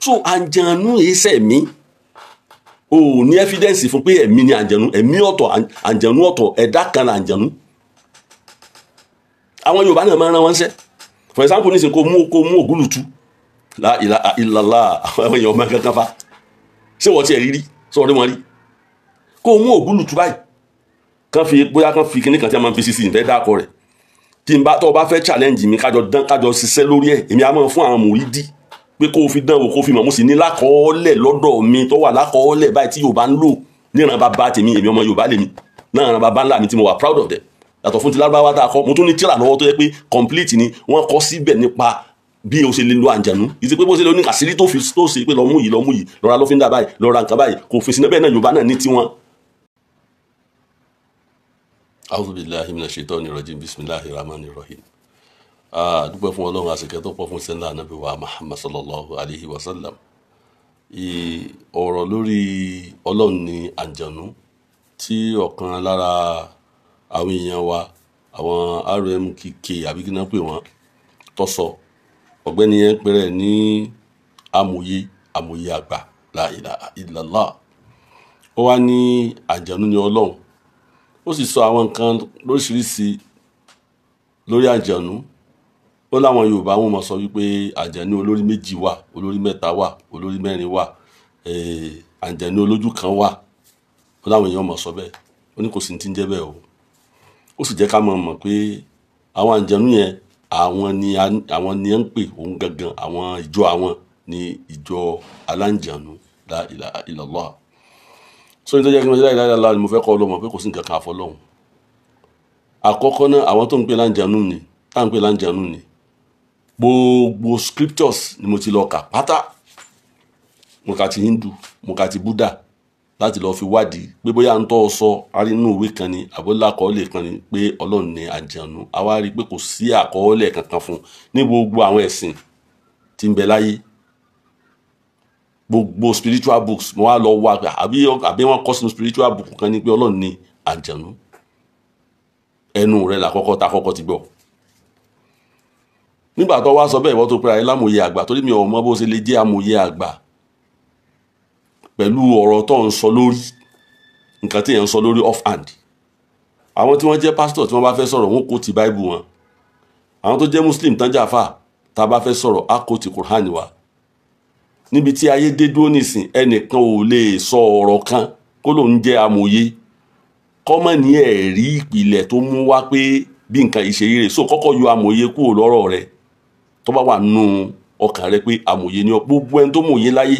so àǹjànú iṣẹ́ mi ò ní evidence fún pé ẹ̀mí ni àǹjànú, ẹ̀mí ọ̀tọ̀ àǹjànú ọ̀tọ̀, ẹ̀dá kan là àǹjànú. àwọn Yorùbá náà máa ń rán wọn ṣẹ́, for example nísìnyí kó mú ògúlùtú la ilaha illallah àwọn èèyàn ọmọ kankan fa ṣé wọ́n ti ẹ̀ rí sọ̀rọ̀ wọn rí, kó mú ògúlùtú báyìí kan fi kíní kan tí a máa ń fi sísì ìfẹ́ dákọ̀ rẹ̀ tí n bá tọ́ bá fẹ́ challenge mi kájọ ṣiṣẹ́ lórí ẹ̀, èmi á máa fún àwọn mùrídì pé kó o fi dán wò kó o fi mọ̀ mo sì ní lákọọ́lẹ̀ lọ́dọ̀ mi tó wà lákọọ́lẹ̀ báyìí tí Yorùbá ń lò níran bàbá tèmi, èmi ọmọ Yorùbá lèmi náà ran bàbá ńlá mi tí mo wà proud of them yàtọ̀ fún ti lárúbáwá tá a kọ́, mo tún ní tírà lọ́wọ́ tó yẹ pé complete ni wọ́n kọ́ síbẹ̀ nípa bí o ṣe lè lo àǹjànú, ìsì pé bó ṣe lè ní àṣírí tó ṣe pé lọ mú yìí lọ́ra ló fi ń dà báyìí lọ́ra nǹkan báyìí kò fi sí náà bẹ́ẹ̀ náà Yorùbá náà ní tiwọn. A'udhu billahi minash shaitani rajim, bismillahir rahmanir rahim. Dúpẹ́ fún Ọlọ́run àṣekẹ́ tó pọ̀ fún sẹ́ńdà Ànábì wa Muhammad sallallahu alayhi wa sallam. Ọ̀rọ̀ lórí Ọlọ́run ní àǹjànú tí ọ̀kan lára àwọn èèyàn wa àwọn RMKK àbí kí náà pè wọ́n tó sọ, ọ̀gbẹ́ni yẹn pẹ̀rẹ̀ ní amòye àgbà la ilaha illallah. Ó wá ní àǹjànú ní Ọlọ́run, ó sì sọ àwọn nǹkan lóríṣiríṣi lórí àǹjànú. Ó láwọn Yorùbá wọn máa sọ wípé àǹjànú olórí méjì wà, olórí mẹ́ta wà, olórí mẹ́rin wà, àǹjànú olójú kan wà. Ó láwọn èèyàn máa sọ bẹ́ẹ̀, ó ní kò sí ní tí ń jẹ́ bẹ́ẹ̀ o. Ó sì jẹ́ ká mọ̀ pé àwọn àǹjànú yẹn àwọn ni ń pè òun gangan, àwọn ìjọ àwọn ní ìjọ aláǹjànú la ilaha illallah. So ní tó jẹ́ kí wọ́n la ilaha illallah ni mo fẹ́ kọ́ ọlọ́mọ pé kò sí nǹkan kan àfọlọ́hun. Àkọ́kọ́ náà àwọn tó ń pè láǹjànú ni tá ń pè láǹjànú ni gbogbo scriptures ni mo ti lọ kà pátá, mo kà ti Hindu, mo kà ti Buddha láti lọ fi wádìí pé bóyá ń tọ́ sọ arínú ìwé kan ni àbólàkọọ́lẹ̀ kan ni pé Ọlọ́run ní àǹjànú. A wá rí i pé kò sí àkọọ́lẹ̀ kankan fún ní gbogbo àwọn ẹ̀sìn tí ń bẹ láyé, gbogbo spiritual books mo wá lọ wá àbí wọ́n kọ sínú spiritual book kan ní pé Ọlọ́run ní àǹjànú. Ẹnu rẹ̀ làkọ́kọ́ ta kọ́kọ́ ti gbọ́. Nígbà tó wá sọ bẹ́ẹ̀ ìwọ tó pera ẹ lámòye àgbà, torí mi ò mọ bó ṣe lè jẹ́ amòye àgbà pẹ̀lú ọ̀rọ̀ tó ń sọ lórí nǹkan tí èèyàn ń sọ lórí off hand. Àwọn tí wọ́n jẹ́ pastor tí wọ́n bá fẹ́ sọ̀rọ̀ wọ́n kó ti Bible wọn. Àwọn tó jẹ́ Muslim tán jàfà tá a bá fẹ́ sọ̀rọ̀ á kó ti Quran wa. Níbi tí ayé dé dúró nísìn ẹnìkan ò lè sọ ọ̀rọ̀ kan kó lóun jẹ́ amòye kọ́mọ̀ ní ẹ̀rí ìpìlẹ̀ tó mú wá pé bí nǹkan ìṣeré rẹ̀. So kọ́kọ́ yọ amòye kúrò lọ́rọ̀ rẹ̀ tó bá wà nù ọkàn rẹ̀ pé amòye ni gbogbo ẹni tó mòye láyé.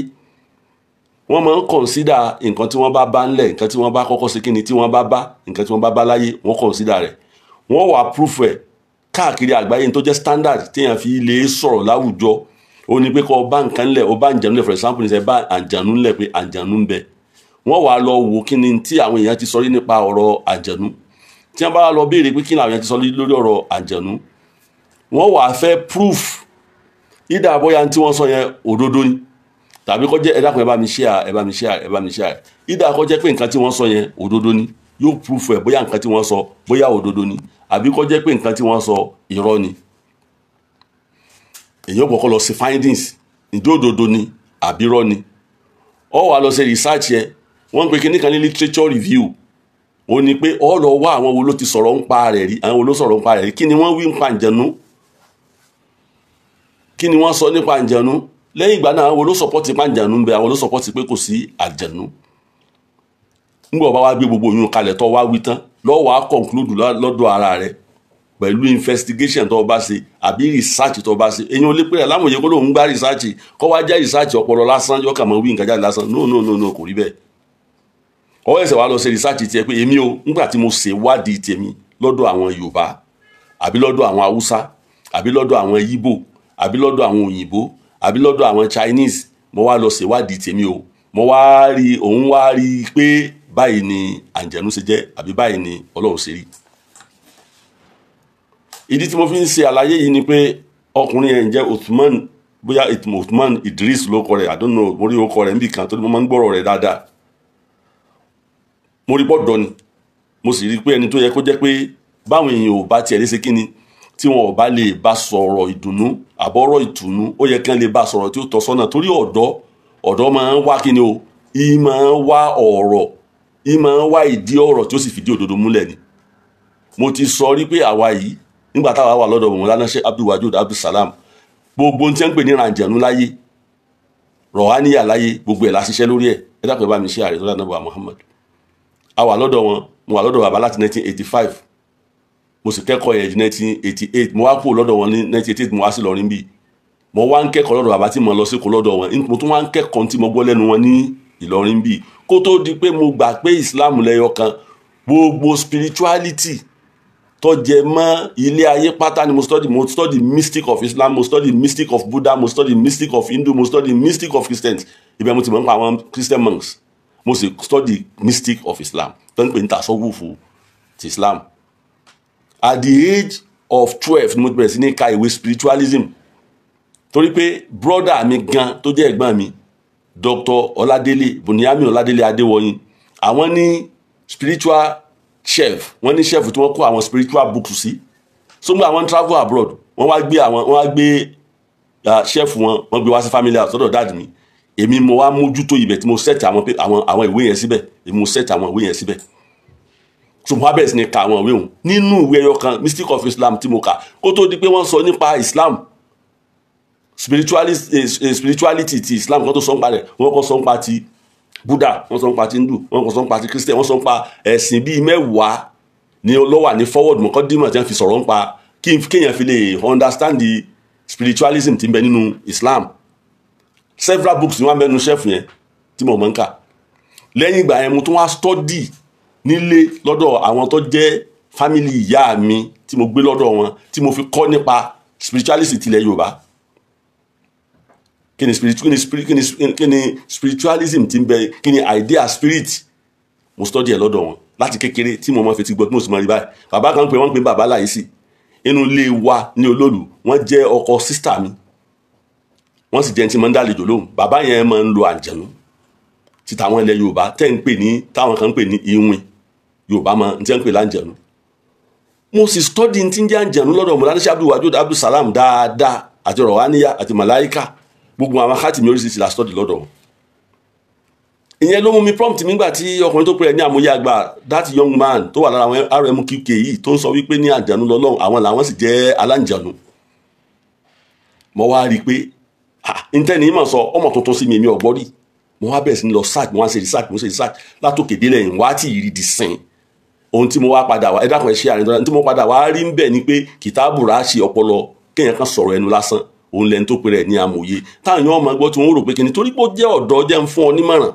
Wọ́n máa ń consider nǹkan tí wọ́n bá ńlẹ̀, nǹkan tí wọ́n bá kọ́kọ́ ṣe kíni tí wọ́n bá nǹkan tí wọ́n bá láyé wọ́n consider rẹ̀. Wọ́n wà proof ẹ̀ káàkiri àgbáyé tó jẹ́ standard téèyàn fi lè sọ̀rọ̀ láwùjọ. Ó ní pé kó bá nǹkan ńlẹ̀, ó bá àǹjànú ńlẹ̀, for example ní sẹ́ bá àǹjànú ńlẹ̀ pé àǹjànú ń bẹ. Wọ́n wà lọ wò kíni tí àwọn èèyàn ti sọ rí nípa ọ̀rọ̀ àǹjànú. Tí wọ́n bá lọ béèrè pé kí ni àwọn èèyàn ti sọ lórí ọ̀rọ̀ àǹjànú, wọ́n wà fẹ́ proof ìdá bóyá tí wọ́n sọ yẹn òdodo ni tàbí kó jẹ́ ẹ dákun ẹ bá mi share ìdá kó jẹ́ pé nǹkan tí wọ́n sọ yẹn òdodo ni, yóò proof ẹ̀ bóyá nǹkan tí wọ́n sọ bóyá òdodo ni àbí kó jẹ́ pé nǹkan tí wọ́n sọ irọ́ ni. Èyí ò kọ́kọ́ lọ sí findings ǹjẹ́ òdodo ni àbí irọ́ ni. Ó wá lọ ṣe research yẹn, wọ́n ń pe kíní kan ní literature review. Ó ní pé ó lọ wá àwọn wo ló ti sọ̀rọ̀ ń pa rẹ̀ rí, àwọn wo ló sọ̀rọ̀ ń pa rẹ̀ rí, kí ni wọ́n wí ń pa àǹjànú, kí ni wọ́n sọ nípa àǹjànú. Lẹ́yìn ìgbà náà àwọn wo ló support pa àǹjànú ń bẹ, àwọn ló support pé kò sí àǹjànú. Nígbà wọ́n bá wá gbé gbogbo oyún kalẹ̀ tó wá wí tán lọ́wọ́ wá conclude lọ́dọ̀ ara rẹ̀ pẹ̀lú investigation tó bá ṣe àbí research tó bá ṣe. Èyàn ò lè pé lámòye kó lóun gbá research kó wá jẹ́ research ọpọlọ lásán yóò kà mọ́ wí nǹkan jáde lásán. No kò rí bẹ́ẹ̀. Ó ẹsẹ̀ wá lọ ṣe research tiẹ̀ pé èmi o nígbà tí mo ṣe wádìí tèmi lọ́dọ̀ àwọn Yorùbá àbí lọ́dọ̀ àwọn Haúsá àbí lọ́dọ̀ àwọn Ìgbò àbí lọ́dọ̀ àwọn òyìnbó àbí lọ́dọ̀ àwọn Chinese, mo wá lọ ṣe wádìí tèmi o, mo wá rí òun wá rí pé báyìí ni àǹjànú ṣe jẹ́ àbí báyìí ni Ọlọ́run ṣe rí. Ìdí tí mo fi ń ṣe àlàyé yìí ni pé ọkùnrin yẹn jẹ́ Uthman, bóyá Uthman Idris ló kọ rẹ̀, I don't know, mo rí orúkọ rẹ̀ níbì kan tó ní mo máa ń gbọ́rọ̀ rẹ̀ dáadáa. Mo rí pọ́dọ̀ ni, mo sì rí pé ẹni tó yẹ kó jẹ́ pé báwọn èèyàn ò bá tiẹ̀ lé ṣe kíni tí wọn ò bá lè bá sọ̀rọ̀ ìdùnnú àbọ̀rọ̀ ìtùnú ó yẹ kí wọ́n lè bá sọ̀rọ̀ tí ó tọ́ sọ́nà torí ọ̀dọ́ máa ń wá kí ni o ì máa ń wá ọ̀rọ̀ ì máa ń wá ìdí ọ̀rọ̀ tí ó sì fìdí òdodo múlẹ̀ ni. mo ti sọ rí pé àwa yìí nígbà táwa wà lọ́dọ̀ Mọ̀lánà Sheikh Abdul Wadud Abdul Salam gbogbo ohun tí wọ́n ń pè ní ràǹjẹ̀nú láyé rọ̀háníyà láyé gbogbo ẹ̀ la ṣiṣẹ́ lórí ẹ̀ ẹ dákun ẹ bá mi ṣe àrẹ tó dáná bá Muhammad. a wà lọ́dọ̀ wọn mo wà lọ́dọ̀ bàbá láti 1985 mo sì kẹ́kọ̀ọ́ yẹn di 1988 mo wá kúrò lọ́dọ̀ wọn ní 1988 mo wá sí Ìlọrin bíi mo wá ń kẹ́kọ̀ọ́ lọ́dọ̀ bàbá tí mo lọ sí kó lọ́dọ̀ wọn mo tún wá ń kẹ́kọ̀ọ́ tí mo gbọ́ lẹ́nu wọn ní Ìlọrin bíi kó tó di pé mo gbà pé Islam lẹ́yọ kan gbogbo spirituality tó jẹ mọ́ ilé ayé pátá ni mo study mystic of Islam mo study mystic of Buddha mo study mystic of Hindu mo study mystic of Christians ibẹ̀ mo ti mọ̀ nípa àwọn Christian monks mo sì study mystic of Islam tó ń pè ní tasawufu ti Islam. At the age of 12 ni mo bẹ̀rẹ̀ sí ní ka ìwé spiritualism torí pé brother mi gan tó jẹ́ ẹ̀gbọ́n mi Dr. Ọládélé Bùnìyàmí Ọládélé Adéwọyìn àwọn ní spiritual chef wọ́n ní chef tí wọ́n kó àwọn spiritual books sí so gbé àwọn travel abroad wọ́n wá gbé chef wọ́n gbé wá sí family house lọ́dọ̀ dad mi èmi mo wá mójútó ibẹ̀ tí mo set àwọn ìwé yẹn síbẹ̀ èmi mo set àwọn ìwé yẹn síbẹ̀ so mo wá bẹ̀rẹ̀ sí ní ka àwọn ìwé òun nínú ìwé ẹyọ kan mystic of Islam tí mo kà kó tó di pé wọ́n sọ nípa Islam spirituality ti Islam kan tó sọ nípa rẹ̀ wọ́n kọ́ sọ nípa ti Buddha wọ́n sọ nípa ti Hindu wọ́n kọ́ sọ nípa ti Christian wọ́n sọ nípa ẹ̀sìn bíi mẹ́wàá ni ló wà ní forward mọ̀kọ́dímọ̀ tí wọ́n fi sọ̀rọ̀ nípa kéèyàn fi lè understand the spiritualism tí ń bẹ nínú Islam several books ni wọ́n mẹ́nu chef yẹn tí mo mọ̀ ń kà lẹ́yìn ìgbà yẹn mo tún wá study nílé lọ́dọ̀ àwọn tó jẹ́ family ìyá mi tí mo gbé lọ́dọ̀ wọn tí mo fi kọ́ nípa spiritualism tilẹ̀ Yorùbá kí ni spiritualism tí ń bẹ kí ni idea spirit mo study ẹ̀ lọ́dọ̀ wọn láti kékeré tí mo máa fi ti gbọ́ tí mo sì máa rí báyìí bàbá kan pé wọ́n ń pè bàbá Láìsí inú ilé wa ní Olóòlù wọ́n jẹ́ ọkọ sísítà mi wọ́n sì jẹ́ ní tí máa ń dálejò lóhùn bàbá yẹn máa ń lo àǹjẹ̀nú tí táwọn ilẹ̀ Yorùbá tẹ́ ń pè ní táwọn kan ń pè ní ìwìn Yorùbá máa ń tẹ́ ń pè láǹjẹ̀nú mo sì study tí ń jẹ́ àǹjẹ̀nú lọ́dọ̀ Mọ̀lánà Sheikh Abdul Wadud Abdul Salam dáadáa àti rọ̀háníyà àti màláíkà gbogbo àwọn akátì mi oríṣiríṣi la study lọ́dọ̀ ìyẹn ló mú mi prompt mi nígbà tí ọkùnrin tó pè é ní àmúyẹ àgbà that young man tó wà lára àwọn RMQK yìí tó ń sọ wípé ní àǹjẹ̀nú lọ́lọ́run àwọn làwọn sì jẹ́ aláǹjẹ̀nú mo wá rí i pé ntẹ́ni ìmọ̀ sọ ọmọ tuntun sí mi èmi ọ̀gbọ́n rí mo wá bẹ̀rẹ̀ sí ní lọ search mo wá ṣe research látòkè délẹ̀ yìí wá tí ìrì di sìn ohun tí mo wá padà wá ẹ dákun ẹ ṣe àrìn tí mo padà wá rí ń bẹ̀ ni pé kìtàbù ráṣì ọpọlọ kéèyàn kan sọ̀rọ̀ ẹnu lásán òun lẹ́ni tó pè rẹ̀ ní amòye táwọn èèyàn máa gbọ́ tí wọ́n rò pé kíni torí pé ó jẹ́ ọ̀dọ́ jẹ́ ń fún ọ nímọ̀ràn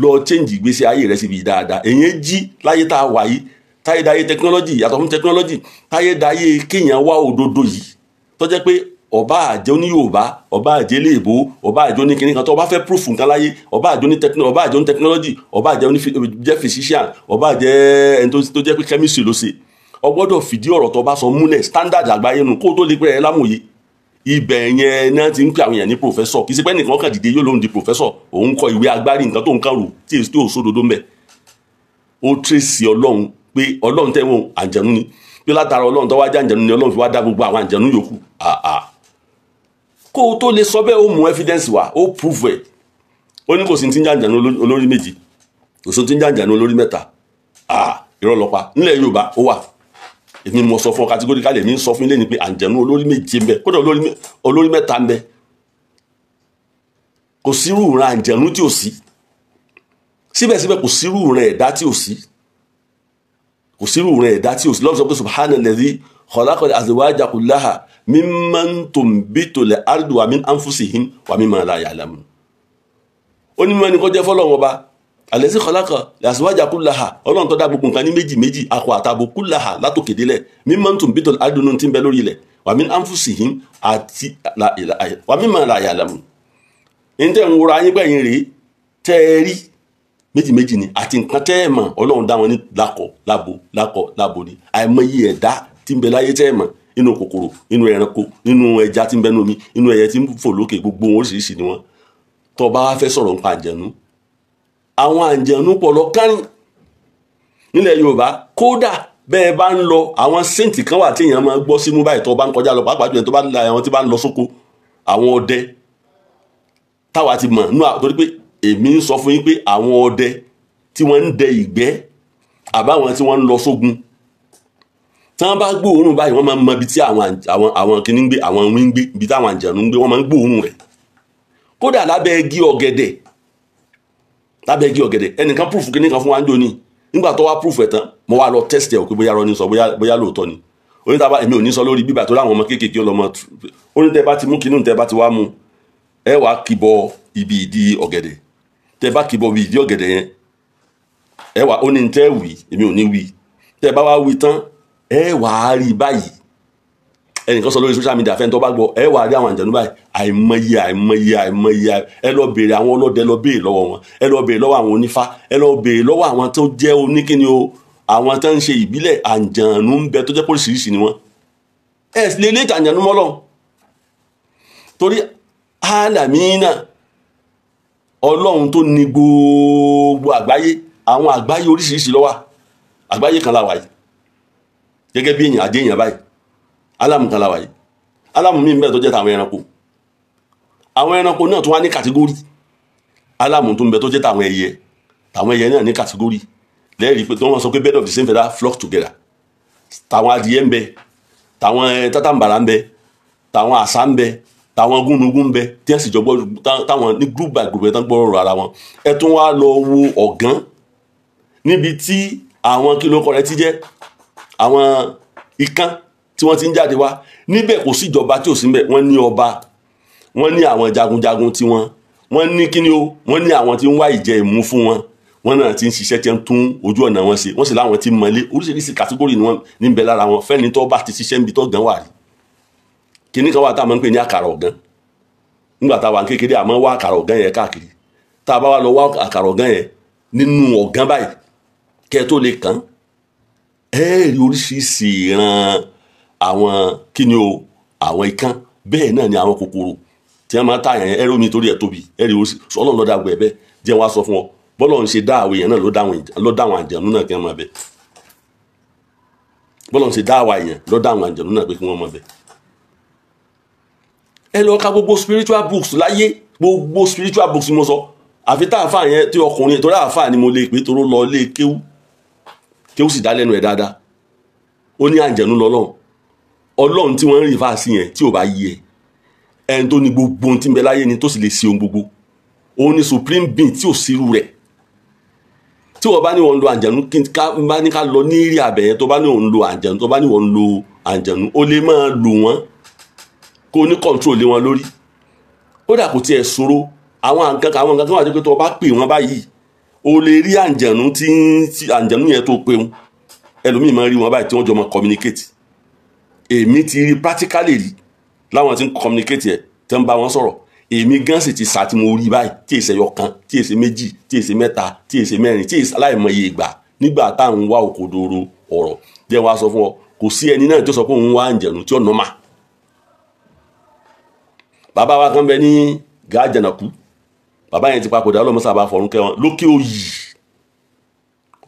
lọ change ìgbésí ayé rẹ̀ síbi dáadáa èyàn jí láyé tá a wà yìí táyé dáyé technology yàtọ̀ fún technology táyé dáyé kéèyàn wá òdodo yìí tó jẹ́ pé ọba àjẹ́ oní Yorùbá ọba àjẹ́ léèbó ọba àjẹ́ oní kìnìkan tó ọba fẹ́ proof nǹkan láyé ọba àjẹ́ oní technology ọba àjẹ́ oní jẹ́ physician ọba àjẹ́ ẹni tó jẹ́ pé chemistry ló ṣe o gbọ́dọ̀ fìdí ọ̀rọ̀ tó bá sọ múlẹ̀ standard àgbáyé nu kó tó lè pẹ́ ẹ lámòye ibẹ̀ yẹn náà ti ń pè àwọn èèyàn ní professor kì í ṣe pé nìkan kan dìde yóò lóun di professor òun kọ ìwé agbárí nǹkan tó ń kàn rò tí èso tó sódodo ń bẹ̀ ó tracy Ọlọ́run pé Ọlọ́run tẹ́wọ̀n àǹjẹ̀nú ni pé látara Ọlọ́run tó wá jẹ́ àǹjẹ̀nú ni Ọlọ́run fi wá dá gbogbo àwọn àǹjẹ̀nú yòókù kó o tó lè sọ bẹ́ẹ̀ ó mú evidence wá ó prove ẹ̀ ó ní kò sí ti ń jẹ́ àǹjẹ̀nú olórí méjì kò sí ti ń jẹ́ àǹjẹ̀nú olórí mẹ́ta irọ́ ló pa nílẹ̀ Yorùbá ó wà èmi mo sọ fún ọ categorically èmi ń sọ fún ilé ni pé àǹjẹ̀nú olórí méje ń bẹ kódà olórí mẹ́ta ń bẹ kò sírú ìran àǹjẹ̀nú tí ò sí síbẹ̀síbẹ̀ kò sírú ìran ẹ̀dá tí ò sí lọ́wọ́ sọ pé subhanalladhi khalaqal azwaja kullaha mimman tunbitul ardu wa min anfusihim wa mimma la ya'lamun ó ní mímọ́ ni kó jẹ́ fọ́lọ́run ọba alẹ́sí kọlákọ̀ làṣíwájà kúláhà Ọlọ́run tó dá gbogbo nǹkan ní méjì akọ àtàbò kúláhà látòkèdélẹ̀ mímọ́ tún bítọ̀ adùnú tí ń bẹ lórí ilẹ̀ wàmí anfusihim àti wàmí mà láyà lámù ní tẹ́ ń wúra yín pẹ̀yìn rèé tẹ́ ẹ rí méjì ni àti nǹkan tẹ́ ẹ mọ̀ Ọlọ́run dá wọn ní lákọ̀ lábo ni àìmọye ẹ̀dá tí ń bẹ láyé tẹ́ ẹ mọ̀ nínú kòkòrò nínú ẹranko nínú ẹja tí ń bẹ nómi nínú ẹyẹ tí ń fò lókè gbogbo wọn oríṣiríṣi ni wọn tó bá wá fẹ́ sọ̀rọ̀ nípa àǹjẹ̀nú àwọn àǹjẹ̀nú pọ̀ lọ kárìn nílẹ̀ Yorùbá kódà bẹ́ẹ̀ bá ń lọ àwọn sẹ́ǹtì kan wà tí èèyàn máa gbọ́ símú báyìí tó bá ń kọjá lọ pàápàá jùlọ tó bá ń la àwọn tí bá ń lọ sóko àwọn ọdẹ táwa ti mọ̀ nínú torí pé èmi ń sọ fún yín pé àwọn ọdẹ tí wọ́n ń dẹ ìgbẹ́ àbáwọn tí wọ́n ń lọ sógun tí wọ́n bá gbóòórùn báyìí wọ́n máa ń mọ ibi tí àwọn kìíní ń gbé àwọn wí ń gbé ibi táwọn àǹjànú ń gbé wọ́n máa ń gbóòórùn rẹ̀ kódà lábẹ́ igi ọ̀gẹ̀dẹ̀ ẹnìkan proof kìíní kan fún wa ń jò ní nígbà tó wá proof ẹ̀ tán mo wá lọ test ẹ̀ òkè bóyá rọ ní sọ bóyá lóòótọ́ ni onítàbá èmi ò ní sọ lórí bíbà tó láwọn ọmọ kéékèèké ọlọmọ onítẹ̀ bá ti mú kinní tẹ́ bá ti wá mú ẹ wá kìbọ ibi ìdí ọ̀gẹ̀dẹ̀ tẹ́ bá kìbọ ibi ìdí ọ̀gẹ̀dẹ̀ yẹn ẹ wá ó ní tẹ́ wí èmi ò ní wí tẹ́ bá wá wí tán ẹ wá rí báyìí ẹnìkan sọ lórí social media fẹ́ni tó bá gbọ́ ẹ wá rí àwọn àǹjẹ̀nú báyìí àìmọye ẹ lọ béèrè àwọn ọlọ́dẹ lọ béèrè lọ́wọ́ wọn ẹ lọ béèrè lọ́wọ́ àwọn onífá ẹ lọ béèrè lọ́wọ́ àwọn tó jẹ́ oníkíni o àwọn tó ń ṣe ìbílẹ̀ àǹjẹ̀nú ń bẹ tó jẹ́ póríṣiríṣi ni wọ́n ẹ lè lé àǹjẹ̀nú mọ́ lọ́hùn torí alamina ọlọ́run tó ní gbogbo àgbáyé àwọn àgbáyé oríṣiríṣi ló wà àgbáyé kan la wà yìí gẹ́gẹ́ bí èèyàn àdé èèyàn báyìí alamu kan la wà yìí alamu mi ń bẹ tó jẹ́ tàwọn ẹranko náà tó wá ní kàtígórì alamu tó ń bẹ tó jẹ́ tàwọn ẹyẹ náà ní kàtígórì lẹ́ẹ̀rí pé tó wọ́n sọ pé bird of the same feather flock together tàwọn adìyẹ ń bẹ tàwọn tátàǹbàrà ń bẹ tàwọn àṣá ń bẹ tàwọn gúnugún ń bẹ tí wọ́n sì jọ gbọ́ táwọn ní group by group ẹ̀ tán gbọ́rọ̀ ara wọn ẹ tún wá lọ wo ọ̀gán níbi tí àwọn kìlókọ rẹ ti jẹ́ àwọn ikán tí wọ́n ti ń jáde wá níbẹ̀ kò sí ìjọba tí ò sí níbẹ̀ wọ́n ní ọba wọ́n ní àwọn jagunjagun tí wọ́n ní kíni o wọ́n ní àwọn tí ń wá ìjẹ ìmú fún wọn wọ́n náà ti ń ṣiṣẹ́ tí ń tún ojú ọ̀nà wọn ṣe wọ́n sì láwọn tí ń mọ̀lé oríṣiríṣi kàtígórì ni wọ́n níbẹ̀ lára wọn fẹ́ni tó bá ti ṣiṣẹ́ níbi tó gan wà rí kíní kan wà tá a máa ń pè ní àkàrà ọ̀gán nígbà tá a wà ní kékeré àmọ́ wá àkàrà ọ̀gán yẹn káàkiri tá a bá wá lọ wá àkàrà ọ̀gán yẹn nínú ọ̀gán báyìí kẹ́ tó lè kàn ẹ́ẹ̀rí oríṣiríṣi ìran àwọn kíni o àwọn ikán bẹ́ẹ̀ náà ni àwọn kòkòrò tí wọ́n máa ń tààyàn ẹ̀rọ mi torí ẹ̀ tóbi ẹ̀rí oríṣi ọlọ́run lọ́dà gbẹ̀ bẹ́ẹ̀ jẹ́ wá sọ fún ọ bọ́lọ̀ ń ṣe dá àwọn èèyàn náà ló dá àwọn àjẹ̀nú náà kí wọ́n máa bẹ̀ bọ́lọ̀ ń ṣe dá àwọn èèyàn ló dá àwọn àjẹ̀nú náà pé kí wọ́n máa bẹ̀ ẹ lọ ka gbogbo spiritual books láyé gbogbo spiritual books mo sọ àfi tá àfáà yẹn tí ọkùnrin torí àfáà ni mo lè pé toró lọ lé kéwú sì dá lẹ́nu ẹ̀ dáadáa ó ní àjẹ̀nú lọ́lọ́run ọlọ́run tí wọ́n ń rí fáàsì yẹn tí ò bá yí ẹ ẹni tó ní gbogbo ohun tí ń bẹ láyé ni tó sì lè ṣe ohun gbogbo òun ni supreme being tí ò sírú rẹ̀ tí wọ́n bá ní wọ́n ń lo àjẹ̀nú bá ní ká lọ ní ìrì àbẹ̀yẹn tó bá ní wọ́n ń lo àjẹ̀nú tó bá ní wọ́n ń lo àjẹ̀nú ó lè máa lò wọ́n kó ní control lé wọn lórí kódà kò tiẹ̀ ṣòro àwọn nǹkan kan wà tó pé tó bá pè wọ́n báyìí o lè rí àjẹ̀nú tí àjẹ̀nú yẹn tó pé wọn ẹlòmíì máa rí wọn báyìí tí wọ́n jọ máa communicate èmi ti rí practically rí láwọn tí ń communicate ẹ̀ tẹ́ ń bá wọn sọ̀rọ̀ èmi gan sì ti sá tí mo rí báyìí tí èsè yọkan tí èsè méjì tí èsè mẹ́ta tí èsè mẹ́rin tí èsè aláìmọye ìgbà nígbà táwọn wá òkodoro ọ̀rọ̀ jẹ́ wá sọ fún ọ kò sí ẹni náà tó sọ pé òun wá àjẹ̀nú tí ó nọ́mà bàbá wa kan bẹ ní Gàjànàkú bàbá yẹn ti papòdà ọlọ́mọ sábà fọ̀rún kẹwọn lókè òyì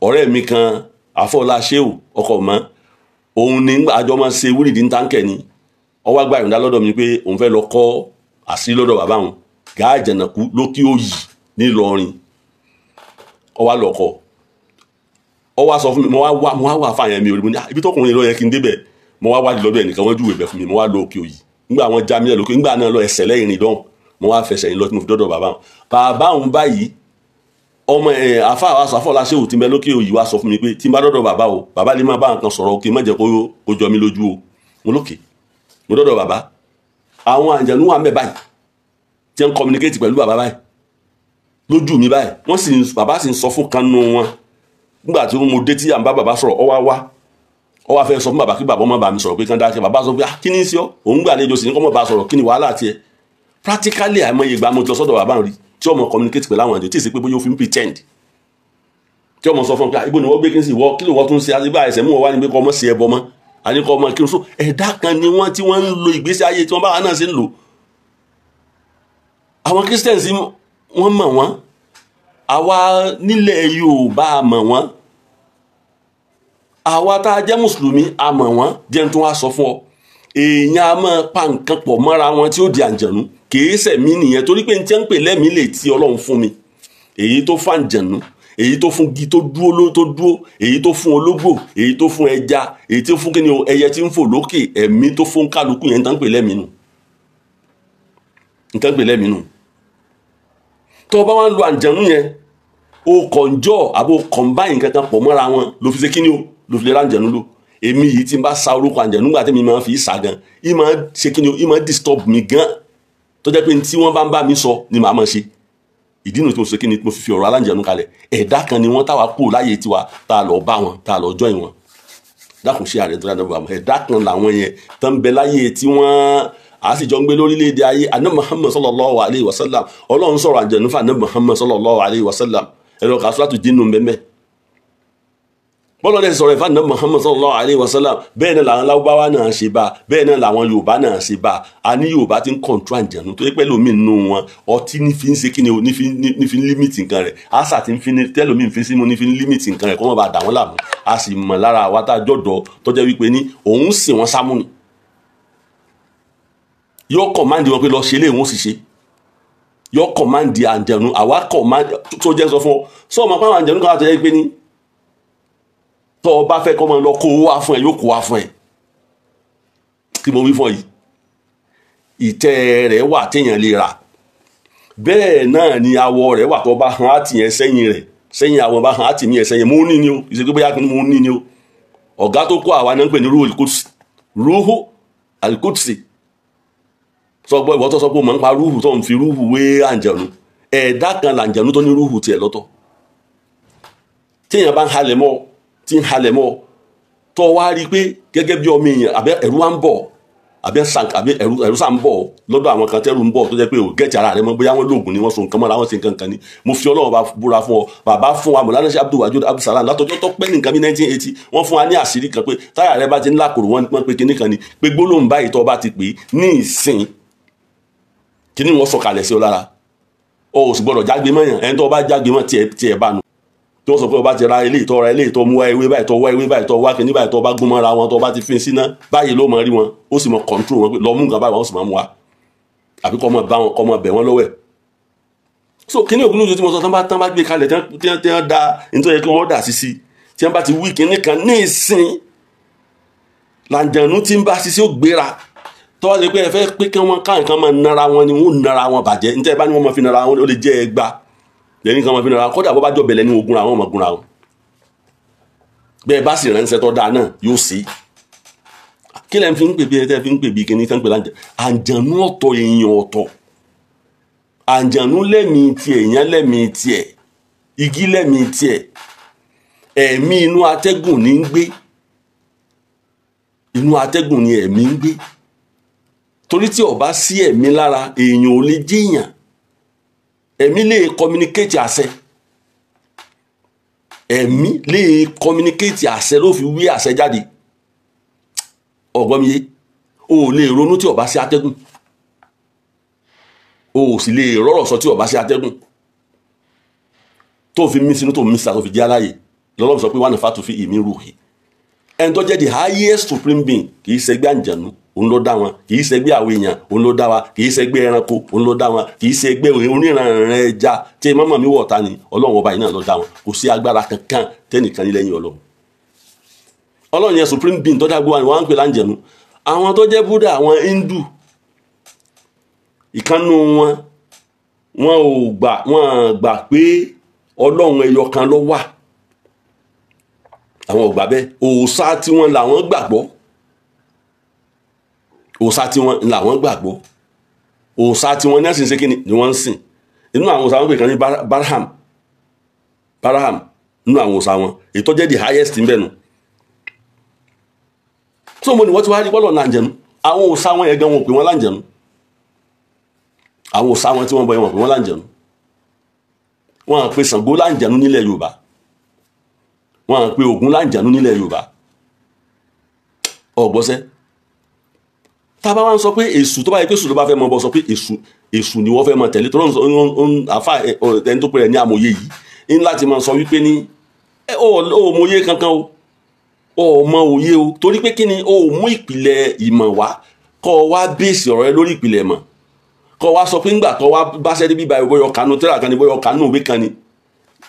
ọ̀rẹ́ mi kan àfọlá ṣéwù ọkọ̀ mọ́ òun ní àjọ máa ṣe wúrìdì ní táǹkẹ̀ ni ọwọ́ àgbà ìrìndà lọ́dọ̀ mi pé òun fẹ́ lọ kọ́ àṣírí lọ́dọ̀ bàbá òun Gàjànàkú lókè òyì nílọrin ọwọ́ lọ́kọ̀ ọwọ́ sọ fún mi mo wá wà fáyẹn mi ò rí mo ní ibi tọkùnrin lọ yẹ kí n débẹ̀ mo wá wádìí lọ́dọ̀ ẹnìkan wọ́n júwèé bẹ̀ fún mi mo wá lọ òkè òyì nígbà àwọn jamilẹ lókè nígbà náà lọ ẹsẹ̀ lẹ́yìn rìn dán mo wá fẹsẹ̀ yín lọ tí mo fi dọ́dọ̀ bàbá òun báyìí ọmọ àfọlá ṣéwù tí ń bẹ lókè òyì wá sọ fún mi pé tí n bá dọ́dọ̀ bàbá lè má bá nǹkan sọ̀rọ̀ kí n má jẹ́ kó jọ mí lójú o mo lókè mo dọ́dọ̀ bàbá àwọn àjẹnú wà mẹ́ báyìí tí ń communicate pẹ̀lú bàbá báyìí lójú mi báyìí bàbá sì ń sọ fún kanú wọn nígbà tí mo dé tí à ń bá bàbá sọ̀rọ̀ ọ wá fẹ́ sọ fún bàbá kí bàbá ọmọ bá mi sọ̀rọ̀ pé kán dákẹ́ bàbá sọ pé kí ni sí ọ òun gbà àlejò sí ní kọ́mọ̀ bá sọ̀rọ̀ kí ni wàhálà tiẹ̀ practically àìmọye ìgbà mo ti lọ sọ́dọ̀ bàbá rí tí ọmọ communicate pẹ̀lú àwọn àjò tí ì sí pé bóyá ó fi ń pretend tí ọmọ sọ fún pé ibo ni wọ́n gbé kí n sì wọ́ kí ló wọ́n tún ṣe àdébà ẹ̀sẹ̀ mú wọn wá ní pé kọ́ ọmọ sí ẹbọ mọ́ àníkọ́ ọmọ kí n so ẹ̀dá kan ni wọ́n tí wọ́n ń lo ìgbésí ayé tí wọ́n bá wà náà ṣe ń lò àwọn Christians wọ́n mọ̀ wọ́n àwa nílẹ̀ Yorùbá mọ̀ wọ́n àwa tá a jẹ́ mùsùlùmí a mọ̀ wọ́n jẹ́ tó wá sọ fún ọ èèyàn a máa pa nǹkan pọ̀ mọ́ra wọn tí ó di àǹjẹ̀nú kìí ṣẹ̀mí nìyẹn torí pé n tí ń pè lẹ́mìí lè ti Ọlọ́run fún mi èyí tó fún àǹjẹ̀nú èyí tó fún gi tó dúró èyí tó fún ológbò èyí tó fún ẹja èyí tó fún kíni ẹyẹ tí ń fò lókè ẹ̀mí tó fún kálukú yẹn nǹkan pè lẹ́mìí nù tó bá wọn lo àǹjẹ̀nú yẹn o kọ̀ǹjọ́ àbò kọ̀ǹbáyìn kankan pọ̀ mọ́ra wọn ló fi ṣe kíni o ló fi lè ra àǹjẹ̀nú lò èmi yìí tí n bá sa orúkọ àǹjẹ̀nú gbà tí mi máa fi sá gan ì máa ṣe kíni o ì máa disturb mi gan tó jẹ́ pé tí wọ́n bá ń bá mi sọ ni màá máa ṣe ìdí nu tí mo ṣe kíni mo fi ọ̀rọ̀ aláǹjẹ̀nú kalẹ̀ ẹ̀dá kan ni wọ́n táwa kú láyé tiwa tá a lọ bá wọn tá a lọ join wọn dákun ṣe àrẹ tó dáná bá wọn ẹ̀dá kan làwọn yẹn tó ń bẹ láyé tí wọ́n a sì jọ ń gbé lórílẹ̀‐èdè ayé Ànábì Muhammad sallallahu alayhi wa sallam Ọlọ́run sọ̀rọ̀ àǹjẹ̀nú fún Ànábì Muhammad sallallahu alayhi wa sallam ẹ̀rọ kàṣúrátù dínú mbẹ́mbẹ́ bọ́lá dẹ̀ sọ̀rọ̀ ìfà Ànábì Muhammad sallallahu alayhi wa sallam bẹ́ẹ̀ náà làwọn Lárúbáwá náà ṣe bá bẹ́ẹ̀ náà làwọn Yorùbá náà ṣe bá a ní Yorùbá ti ń kọ̀ǹtró àǹjẹ̀nú tó yẹ pẹ́ lómi nínú wọn ọtí ní fi ń ṣe kíni o ní fi ń límìtì nǹkan rẹ̀ àṣà ti ń fi tẹ́lómi ń fi símú ní fi ń límìtì nǹkan rẹ̀ kó wọ́n bá dà wọ́n láàmú a sì mọ̀ lára àwa tá a jọ̀dọ̀ tó jẹ́ wípé ní òun sì wọ́n sámú ni yóò kọ̀máǹdì wọn pé lọ ṣe lé wọn sì ṣe yóò kọ̀máǹdì àǹjẹ̀nú àwa kọ̀máǹdì tó jẹ́ sọ fún ọ sọ ma pàwọn àǹjẹ̀nú kan àtẹ̀yẹ́ pé ní tọ́ ọ bá fẹ́ kọ́ máa lọ kó wá fún ẹ yóò kó wá fún ẹ tí mo wí fún ọ yìí ìtẹ́ rẹ̀ wà téèyàn lè rà bẹ́ẹ̀ náà ni awọ rẹ̀ wà tó bá hàn á tì yẹn sẹ́yìn àwọn bá hàn á tì mí yẹn sẹ́yìn mo ní ni o ìṣègbè bóyá kí ni mo ní ni o ọ̀gá tó kó àwa náà ń pè ní rúhù alikutsi sọ pé ìwọ tó sọ pé mo ń pa rúhù tó ń fi rúhù wé àǹjẹ̀nú ẹ̀dá kan làǹjẹ̀nú tó ní rúhù tiẹ̀ lọ́tọ̀ téèyàn bá ń halẹ̀ mọ́ tí ń halẹ̀ mọ́ tó wá rí i pé gẹ́gẹ́ bí ọmọ èèyàn àbẹ́ ẹ̀rú wa ń bọ̀ àbẹ́ ẹ̀rú sà ń bọ̀ lọ́dọ̀ àwọn kan tẹ́rù ń bọ̀ tó jẹ́ pé ò gẹ́tì ara rẹ̀ mọ́ bóyá wọ́n lóògùn ni wọ́n so nǹkan mọ́ra wọ́n ṣe nǹkan kan ni mo fi Ọlọ́run bá búra fún ọ bàbá fún wa Mọ̀lánà Sheikh Abdul Wajud Abdulsalam látọjọ́ tó pẹ́ ní nǹkan bí 1980 wọ́n fún wa ní àṣírí kan pé táyà rẹ bá ti ń lákòrò wọ́n pe kinní kan ni pé gbólóhùn báyìí tó bá ti pè é ní ìsìn kíní wọ́n sọ̀kalẹ̀ sí ọ lára o ò sì gbọ́dọ̀ jágbe mọ́yàn ẹni tó bá jágbe mọ́ tiẹ̀ bá nu tí wọ́n sọ pé ọba ti ra ilé ìtọ́ ra ilé ìtọ́ mú wá ewé báyìí tọ́ wá ewé báyìí tọ́ wá kíní báyìí tọ́ bá gún mọ́ra wọn tọ́ bá ti fin síná báyìí ló mọ̀ rí wọn ó sì mọ̀ kọ̀ǹtró wọn pé lọ mú nǹkan báyìí wọn ó sì mọ̀ mú wa àbí kọ́ mọ̀ bá wọn kọ́ mọ̀ bẹ̀ wọ́n lọ́wọ́ ẹ̀. so kíní ògùn lójú tí mo sọ tán bá gbé kalẹ̀ tí wọ́n da nítorí kí wọ́n dà sí tí wọ́n bá ti wí kíní kan ní ìsìn làǹjẹ̀nú tí ń bá sí ó gbéra tọ́wọ́ ṣe pé ẹ fẹ́ pé kí wọ́n ká nǹkan máa nara wọn ni wọ́n nara wọn bàjẹ́ níta ẹ bá ní wọ́n máa fi nara wọn ó lè jẹ́ ẹgbà lẹ́yìn kan máa fi nara wọn kódà bó bá jọ bẹ̀lẹ̀ ní ogun ra wọn máa gun ra wọn bẹ́ẹ̀ bá sì ránṣẹ́ tó dáa náà yóò sí kí lẹ́yìn fi ń pè bí ẹ tẹ́ fi ń pè bí kíní tẹ́ ń pè láǹjẹ̀ àǹjẹ̀nú ọ̀tọ̀ èèyàn ọ̀tọ̀ àǹjẹ̀nú lẹ́mìí tiẹ̀ èèyàn lẹ́mìí tiẹ̀ igi lẹ́mìí tiẹ̀ ẹ̀mí inú atẹ́gùn ní ń gbé inú atẹ́gùn ni ẹ̀mí ń gbé torí tí ó bá sí ẹ̀mí lára èèyàn ò lè jíyàn ẹ̀mí lè communicate àṣẹ ẹ̀mí lè communicate àṣẹ ló fi wí àṣẹ jáde ọ̀gbọ́n mi yé o ò lè ronú tí ó bá sí atẹ́gùn o ò sì lè rọ́rọ̀ sọ tí ó bá sí atẹ́gùn tó fi mí sínú tó mí síta tó fi jẹ́ aláyè lọ́lọ́run sọ pé wà ní fàtó fi ìmí ruhi ẹni tó jẹ́ the highest supreme being kì í ṣẹgbẹ́ àǹjẹ̀nú òun ló dá wọn kì í ṣẹgbẹ́ àwọn èèyàn òun ló dá wa kì í ṣẹgbẹ́ ẹranko òun ló dá wọn kì í ṣẹgbẹ́ oníranran ẹja tí mọ́mọ́ mi wọ̀ ta ni ọlọ́run ọba yìí náà ló dá wọn kò sí agbára kankan tẹ́nìkan ní lẹ́yìn ọlọ́run yẹn supreme being tó dá gbogbo àwọn pè láǹjẹ̀nú àwọn tó jẹ́ Buddha àwọn Hindu ìkànnù wọn gbà pé ọlọ́run ẹyọ kan ló wà àwọn ò gbà bẹ́ẹ̀ òòṣà tí wọ́n làwọn gbàgbọ́ òòṣà tí wọ́n làwọn gbàgbọ́ òòṣà tí wọ́n ní ẹ̀sìn ṣe kí ni wọ́n ń sìn inú àwọn òòṣà wọn pè kan ní Baraham nínú àwọn òòṣà wọn ètò jẹ́ the highest ń bẹ̀ nù tó mo ní wọ́n ti wá rí bọ́lọ̀ láǹjẹ̀nú àwọn òòṣà wọn yẹn gan wọn pè wọ́n láǹjẹ̀nú àwọn òòṣà wọn tí wọ́n bọ yẹn wọn pè wọ́n láǹjẹ̀nú wọn pè Ṣàngó láǹjẹ̀nú nílẹ̀ Yorùbá wọn pè Ògún láǹjẹ̀nú nílẹ̀ Yorùbá ọ̀gbọ́sẹ́ tá a bá wá ń sọ pé èṣù tó bá yẹ pé èṣù ló bá fẹ́ mọ bọ́ sọ pé èṣù ni wọ́n fẹ́ mọ tẹ̀lé tó ń àfa ẹni tó pè rẹ̀ ní amòye yìí ń láti máa sọ wípé ní ó mòye kankan ọmọ òye o torí pé kí ni o mú ìpìlẹ̀ ìmọ̀ wá kọ́ ọ wá bèsì ọ̀rọ̀ rẹ lórí ìpìlẹ̀ ìmọ̀ kọ́ ọ wá sọ pé ńgbà tó wá bá ṣẹ́ débi báyìí bóyá ọkànú tẹ́lá kan ni bóyá ọkànú òwe kan ni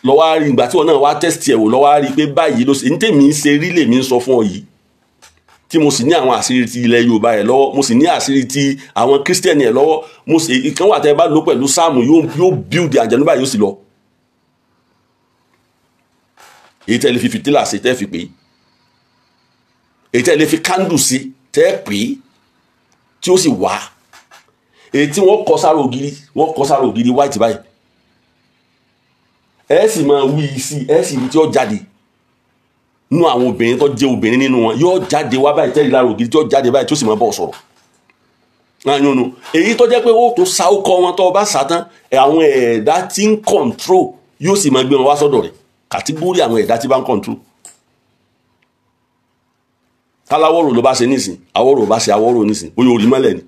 lọ́wọ́ á rí ìgbà tí wọn náà wá tẹ́sítì ẹ̀ wò lọ́wọ́ á rí pé báyìí ló ṣe ní tèmi ń ṣe rí lèmi ń sọ fún ọ yìí tí mo sì ní àwọn àṣírí ti ilẹ̀ Yorùbá ẹ̀ lọ́wọ́ mo sì ní àṣírí ti àwọn kírísítẹ́nì ẹ̀ lọ́wọ́ mo sì ìkan wà tẹ́ bá lò pẹ̀lú sáàmù yóò build àjẹnú báyìí yóò sì lọ èyí tẹ́ lè fi fìtílà sí tẹ́ fi pè èyí tẹ́ lè fi kándù sí tẹ́ pè tí ó sì wá èyí tí wọ́n kọ sára ògiri white báyìí ẹ sì máa wí sí ẹ sì rí tí ó jáde nínú àwọn obìnrin tó jẹ́ obìnrin nínú wọn yóò jáde wá báyìí tẹ́lẹ̀ lára ògiri tí ó jáde báyìí tí ó sì máa bọ̀ sọ̀rọ̀ àyànnú èyí tó jẹ́ pé ó tó sa ọkọ wọn tó bá sá tán àwọn ẹ̀dá tí ń control yóò sì máa gbé wọn wá sọ́dọ̀ rẹ̀ kàtígórì àwọn ẹ̀dá tí bá ń control káláwọ́rò ló bá ṣe nísìn àwọ́rò bá ṣe àwọ́rò nísìn bóyá orí mọ́lẹ̀ ni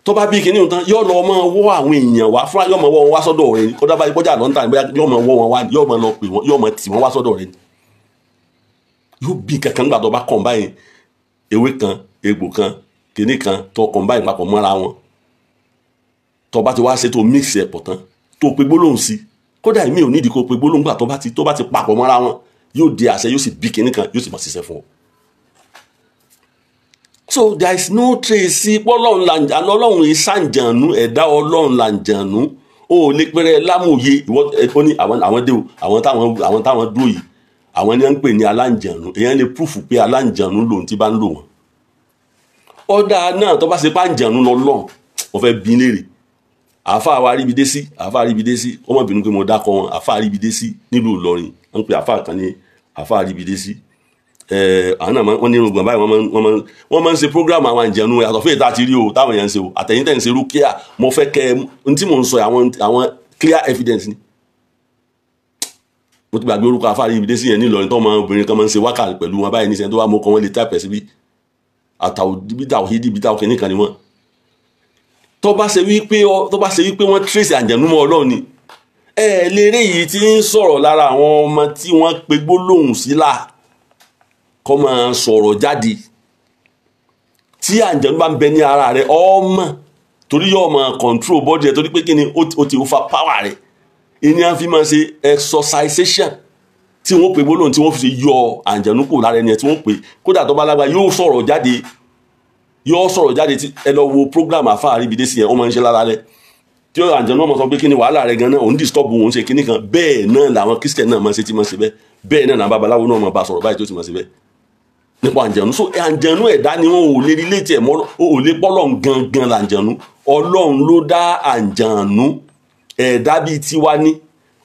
tó bá bí kinní tán yóò lọ máa wọ́ àwọn èèyàn wá fúnra yóò máa wọ́ wọn wá sọ́dọ̀ rẹ̀ kó dábàá ìgbọ́jà lọ́ntà yóò máa wọ́ wọn wá yóò máa lọ pè wọ́n yóò máa tì wọ́n wá sọ́dọ̀ rẹ̀ yóò bí kankan nígbà tó bá kàn báyìí ewé kan egbò kan kinní kan tó kàn báyìí papọ̀ mọ́ra wọn tó bá ti wá ṣe tó mix ẹ̀ pọ̀ tán tó pe gbólóhùn sí kódà èmi ò nídìí kó pe gbólóhùn gbà tó bá ti papọ̀ mọ́ra wọn yóò di àṣẹ yóò sì bí kinní kan yóò sì máa ṣiṣẹ́ fún ọ. So there is no trace ọlọ́run ìsànjànú ẹ̀dá ọlọ́run làǹjànú ó lè pẹ́rẹ́ lámòye ó ní àwọn dé o àwọn táwọn dúró yìí àwọn ni wọ́n ń pè ní aláǹjànú èèyàn lè púfù pé aláǹjànú lòun ti bá ń lò wọ́n. ọ̀dà náà tó bá ṣe pàǹjànú lọ lọ́n wọ́n fẹ́ bí léèrè àáfàá wa ríbi dé sí ọmọbìnrin pé mo dákọ wọn àáfàá ríbi dé sí nílùú Ìlọrin wọ́n ń pè àáfàá kan ní àáfàá ríbi dé sí àwọn náà wọ́n ní irùngbọ̀n báyìí wọ́n máa ń ṣe program àwọn àǹjẹ̀nu yàtọ̀ fún ètò àti rí o táwọn èèyàn ń ṣe o àtẹ̀yìn tẹ̀ ń ṣe rúkìá mo fẹ́ kẹ́ n tí mò ń sọ àwọn clear evidence ni mo ti gbàgbé orúkọ àfáà rí ibi dé sí yẹn ní Ìlọrin tó máa obìnrin kan máa ń ṣe wákàtí pẹ̀lú wọn báyìí níṣẹ́ tó wá mọ́ kan wọ́n lè tàpẹ̀ síbi àtàwòdì bíta òkè nìkan ni wọ́n tó bá ṣe wípé wọ́n trace àǹjẹ̀nu mọ́ Ọlọ́run ni lérè yìí ti ń sọ̀rọ̀ lára àwọn ọmọ tí wọ́n pe gbólóhùn sílá kọ́ máa sọ̀rọ̀ jáde tí àǹjẹ̀nú bá ń bẹ ní ara rẹ̀ ọmọ torí yóò máa control body rẹ̀ torí pé kí ni ó ti over power rẹ̀ ènìyàn fi máa ṣe exorcisation tí wọ́n pè gbólóhùn tí wọ́n fi ṣe yọ àǹjẹ̀nú kù lára ẹni tí wọ́n pè kódà tó bá lágbá yóò sọ̀rọ̀ jáde tí ẹ lọ wo program àfáà ríbi dé sí ẹ̀ wọ́n máa ń ṣe lára rẹ̀ tí ó àǹjẹ̀nú ọmọ sọ pé kí ni wàhálà rẹ̀ gan-an òun disturb òun ṣe kíní kan bẹ́ẹ̀ náà làwọn Christian náà máa ṣe tí máa ṣe bẹ́ẹ̀ náà làwọn babaláwo náà máa bá sọ̀rọ̀ báyìí tó ti máa ṣe bẹ́ẹ̀ nípa àǹjẹ̀nú so àǹjẹ̀nú ẹ̀dá ni wọn ò lè rí létí ẹ̀ mọ́ ò lè pọ́lọ̀ gangan làǹjẹ̀nú Ọlọ́run ló dá àǹjẹ̀nú ẹ̀dá bíi tiwa ní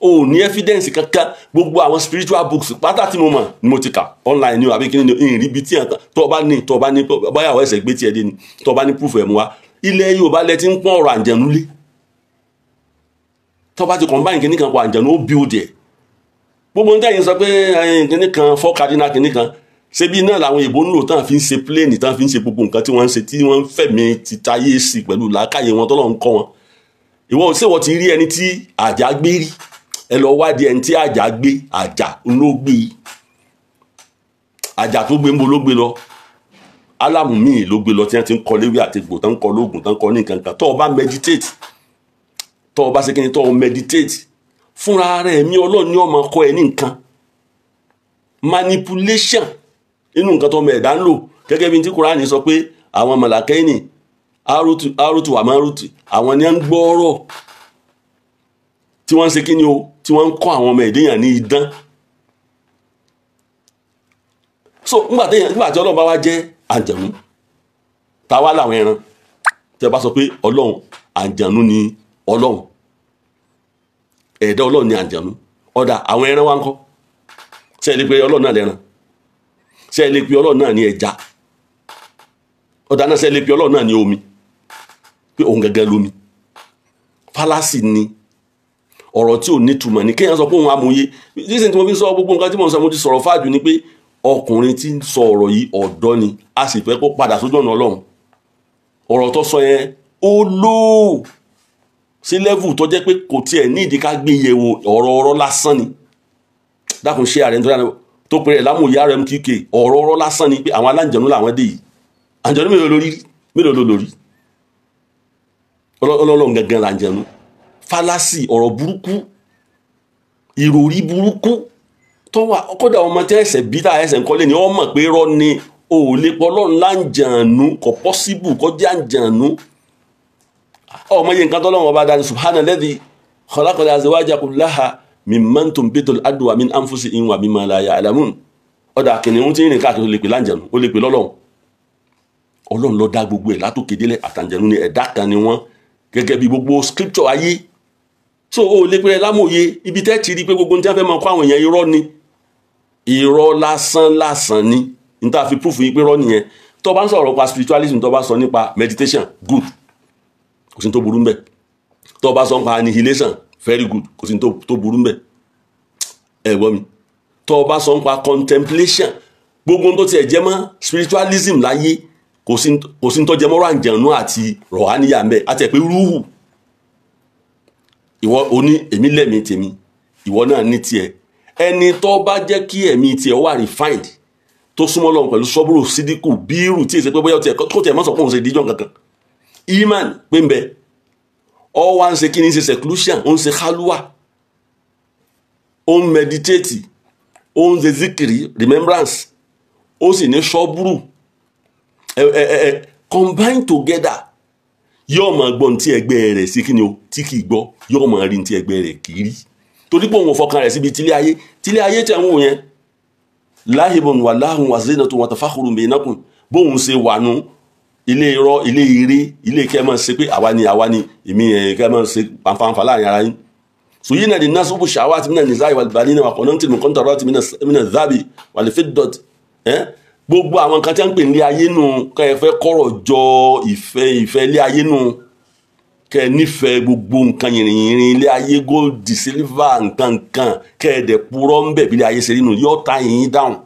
ò ní evidence kankan gbogbo àwọn spiritual books pátá tí mo mọ̀ ni mo ti kà online ni o àbí kíni ni ìrìn ibi tí tó bá ní báyàwó ẹsẹ̀ gbé tiẹ̀ dé ni tó bá ní proof ẹ̀ mú wa ilẹ̀ Yorùbá lẹ ti ń pọ́n ọ̀rọ̀ àǹjẹ̀nú lé tó bá ti combine kíní kan pọ̀ àǹjẹ̀nú ó build ẹ̀ gbogbo ní tẹ̀yìn sọ pé kíní kan four cardinal kíní kan ṣebí náà làwọn èèbó ń lò tán fi ń ṣe pléènì tán fi ń ṣe gbogbo nǹkan tí wọ́n ń ṣe tí wọ́n ń fẹ̀mí ti táyé sí pẹ̀lú làákàyè wọn tọ́lọ́ ń kọ́ wọn ìwọ ò ṣèwọ́ ti rí ẹni tí àjà gbé rí ẹ lọ wádìí ẹni tí àjà gbé àjà ló gbé àjà tó gbé ń bo ló gbé lọ álàmù míì ló gbé lọ tí wọ́n ti ń kọ léwé àti egbò tán ń kọ lóògùn tán ń kọ ní nǹkan kan tó o bá meditate tó o bá ṣe kí ni tó o meditate fúnra rẹ̀ mi Ọlọ́run ni ó máa kọ́ ẹ ní nǹkan manipulation inú nǹkan tó ọmọ ẹ̀dá ń lò gẹ́gẹ́ bí tí Kùránì sọ pé àwọn màlàkẹ́yìnì arútù àmárùtù àwọn ni wọ́n ń gbọ́rọ̀ tí wọ́n ń ṣe kíni o tí wọ́n ń kọ́ àwọn ọmọ ẹ̀dẹ́yàn ní idán so nígbà tí Ọlọ́run bá wá jẹ́ àǹjẹ̀nú táwa làwọn ẹran tí a bá sọ pé Ọlọ́run àǹjẹ̀nú ni Ọlọ́run ẹ̀dá Ọlọ́run ni àǹjẹ̀nú ọ̀dà àwọn ẹran wa ń kọ́ ṣe é lè pe Ọlọ́run náà lẹ́ran ṣe lè pe Ọlọ́run náà ní ẹja ọ̀dà náà ṣe lè pe Ọlọ́run náà ní omi pé òun gẹ́gẹ́ lómi fálásì ni ọ̀rọ̀ tí ò ní túmọ̀ ní kéèyàn sọ pé òun amòye nísìnyí tí mo fi sọ gbogbo nǹkan tí mo sọ mo ti sọ̀rọ̀ fáàjù ni pé ọkùnrin tí ń sọ ọ̀rọ̀ yìí ọ̀dọ́ ni a sì fẹ́ kó padà sójú ọ̀nà Ọlọ́run ọ̀rọ̀ tó sọ yẹn ó lò sí level tó jẹ́ pé kò tiẹ̀ ní ìdí ká gbé yẹ̀wò ọ̀rọ̀ lásán ni dákun ṣe àrẹ nítorí tó pe rẹ̀ lámòye RMKK ọ̀rọ̀ lásán ni pé àwọn aláǹjẹ̀nú làwọn dé yìí àǹjẹ̀nú mélòó ló lórí ọlọ́run gangan làǹjẹ̀nú fálásì ọ̀rọ̀ burúkú ìròrí burúkú tó wà kódà ọmọ tí ẹsẹ̀ bí tá ẹsẹ̀ ń kọ́lé ni wọ́n mọ̀ pé rọ́ ni o ò lè pọ̀ ọlọ́run láǹjẹ̀nú kò pọ́síbù kó jẹ́ àǹjẹ̀nú ọmọ yẹn nǹkan tọ́lọ́run ọba dání subhana alladhi khalaqal azwaja kullaha mimman tunbitul ardu wa min anfusihim wa mimma la ya'lamun ọ̀dà kìnìún tí ń rìn káàkiri ó lè pè láǹjẹ̀nú ó lè pè lọ́lọ́run ọlọ́run ló dá gbogbo ẹ̀ látòkè délẹ̀ àtàǹjẹ̀nú ni ẹ̀dá kan ni wọ́n gẹ́gẹ́ bí gbogbo scripture ayé so o lè pè lámòye ibi tẹ́ ti rí pé gbogbo ní tí wọ́n fẹ́ máa kó àwọn èèyàn irọ́ ni irọ́ lásán ni ní tá a fi proof yìí pé irọ́ nìyẹn tó bá ń sọ̀rọ̀ pa spiritualism tó bá sọ nípa meditation good kò sí tó burú mbẹ̀ tó bá sọ nípa annihilation very good kò sí tó burú mbẹ̀ ẹ gbọ́ mi tó bá sọ nípa contemplation gbogbo tó tiẹ̀ jẹ́ mọ́ spiritualism láyé kò sí tó jẹ́ mọ́ àǹjẹ̀nú àti rọ̀háníyà mbẹ̀ àti ẹ̀ pé rúhù ìwọ oní èmi lẹ́mí tèmi ìwọ náà ní tiẹ̀ ẹni tó bá jẹ́ kí ẹ̀mí tiẹ̀ wà refined tó súnmọ́ lọ́wọ́ pẹ̀lú sọ́bùrù sídìkù bírù tí èsì pé bóyá kó tiẹ̀ mọ́ sọ pé òun ṣe díjọ́ kankan iman pé ń bẹ ọ wá ń ṣe kí ni ṣe seclusion ó ń ṣe kálúwà ó ń meditate ó ń ṣe zikiri remembrance ó sì ní sọ́bùrù combine together yóò máa gbọ́n tí ẹgbẹ́ rẹ̀ sí kí ni o tí kì í gbọ́ yóò máa rí tí ẹgbẹ́ rẹ̀ kì í rí torí pé òun ò fọkàn rẹ̀ síbi tílé ayé tẹ̀ ń wò yẹn láhìbọn wà láhùn wà zénà tó wọn tafakhurun bainakum bóun ṣe wà nù ilé irọ́ ilé eré ilé kẹ́ máa ṣe pé àwa ni èmi kẹ́ máa ṣe fanfanfa láàrin ara yín zuyina linnas hubbu shahawati minan nisa'i wal banina wa qanatil muqantarati minaz zahabi wal fiddati gbogbo àwọn nǹkan tí wọ́n ń pè ní ilé ayé nù kẹ́ ẹ fẹ́ kọ́rọ̀ jọ ìfẹ́ ilé ayé nù kẹ́ ẹ nífẹ̀ẹ́ gbogbo nǹkan yìnrìn ilé ayé gold silver nǹkan kẹ́ ẹ dẹ̀ purọ́ ń bẹ̀ bí ilé ayé ṣe rí nù yóò ta yín dáhùn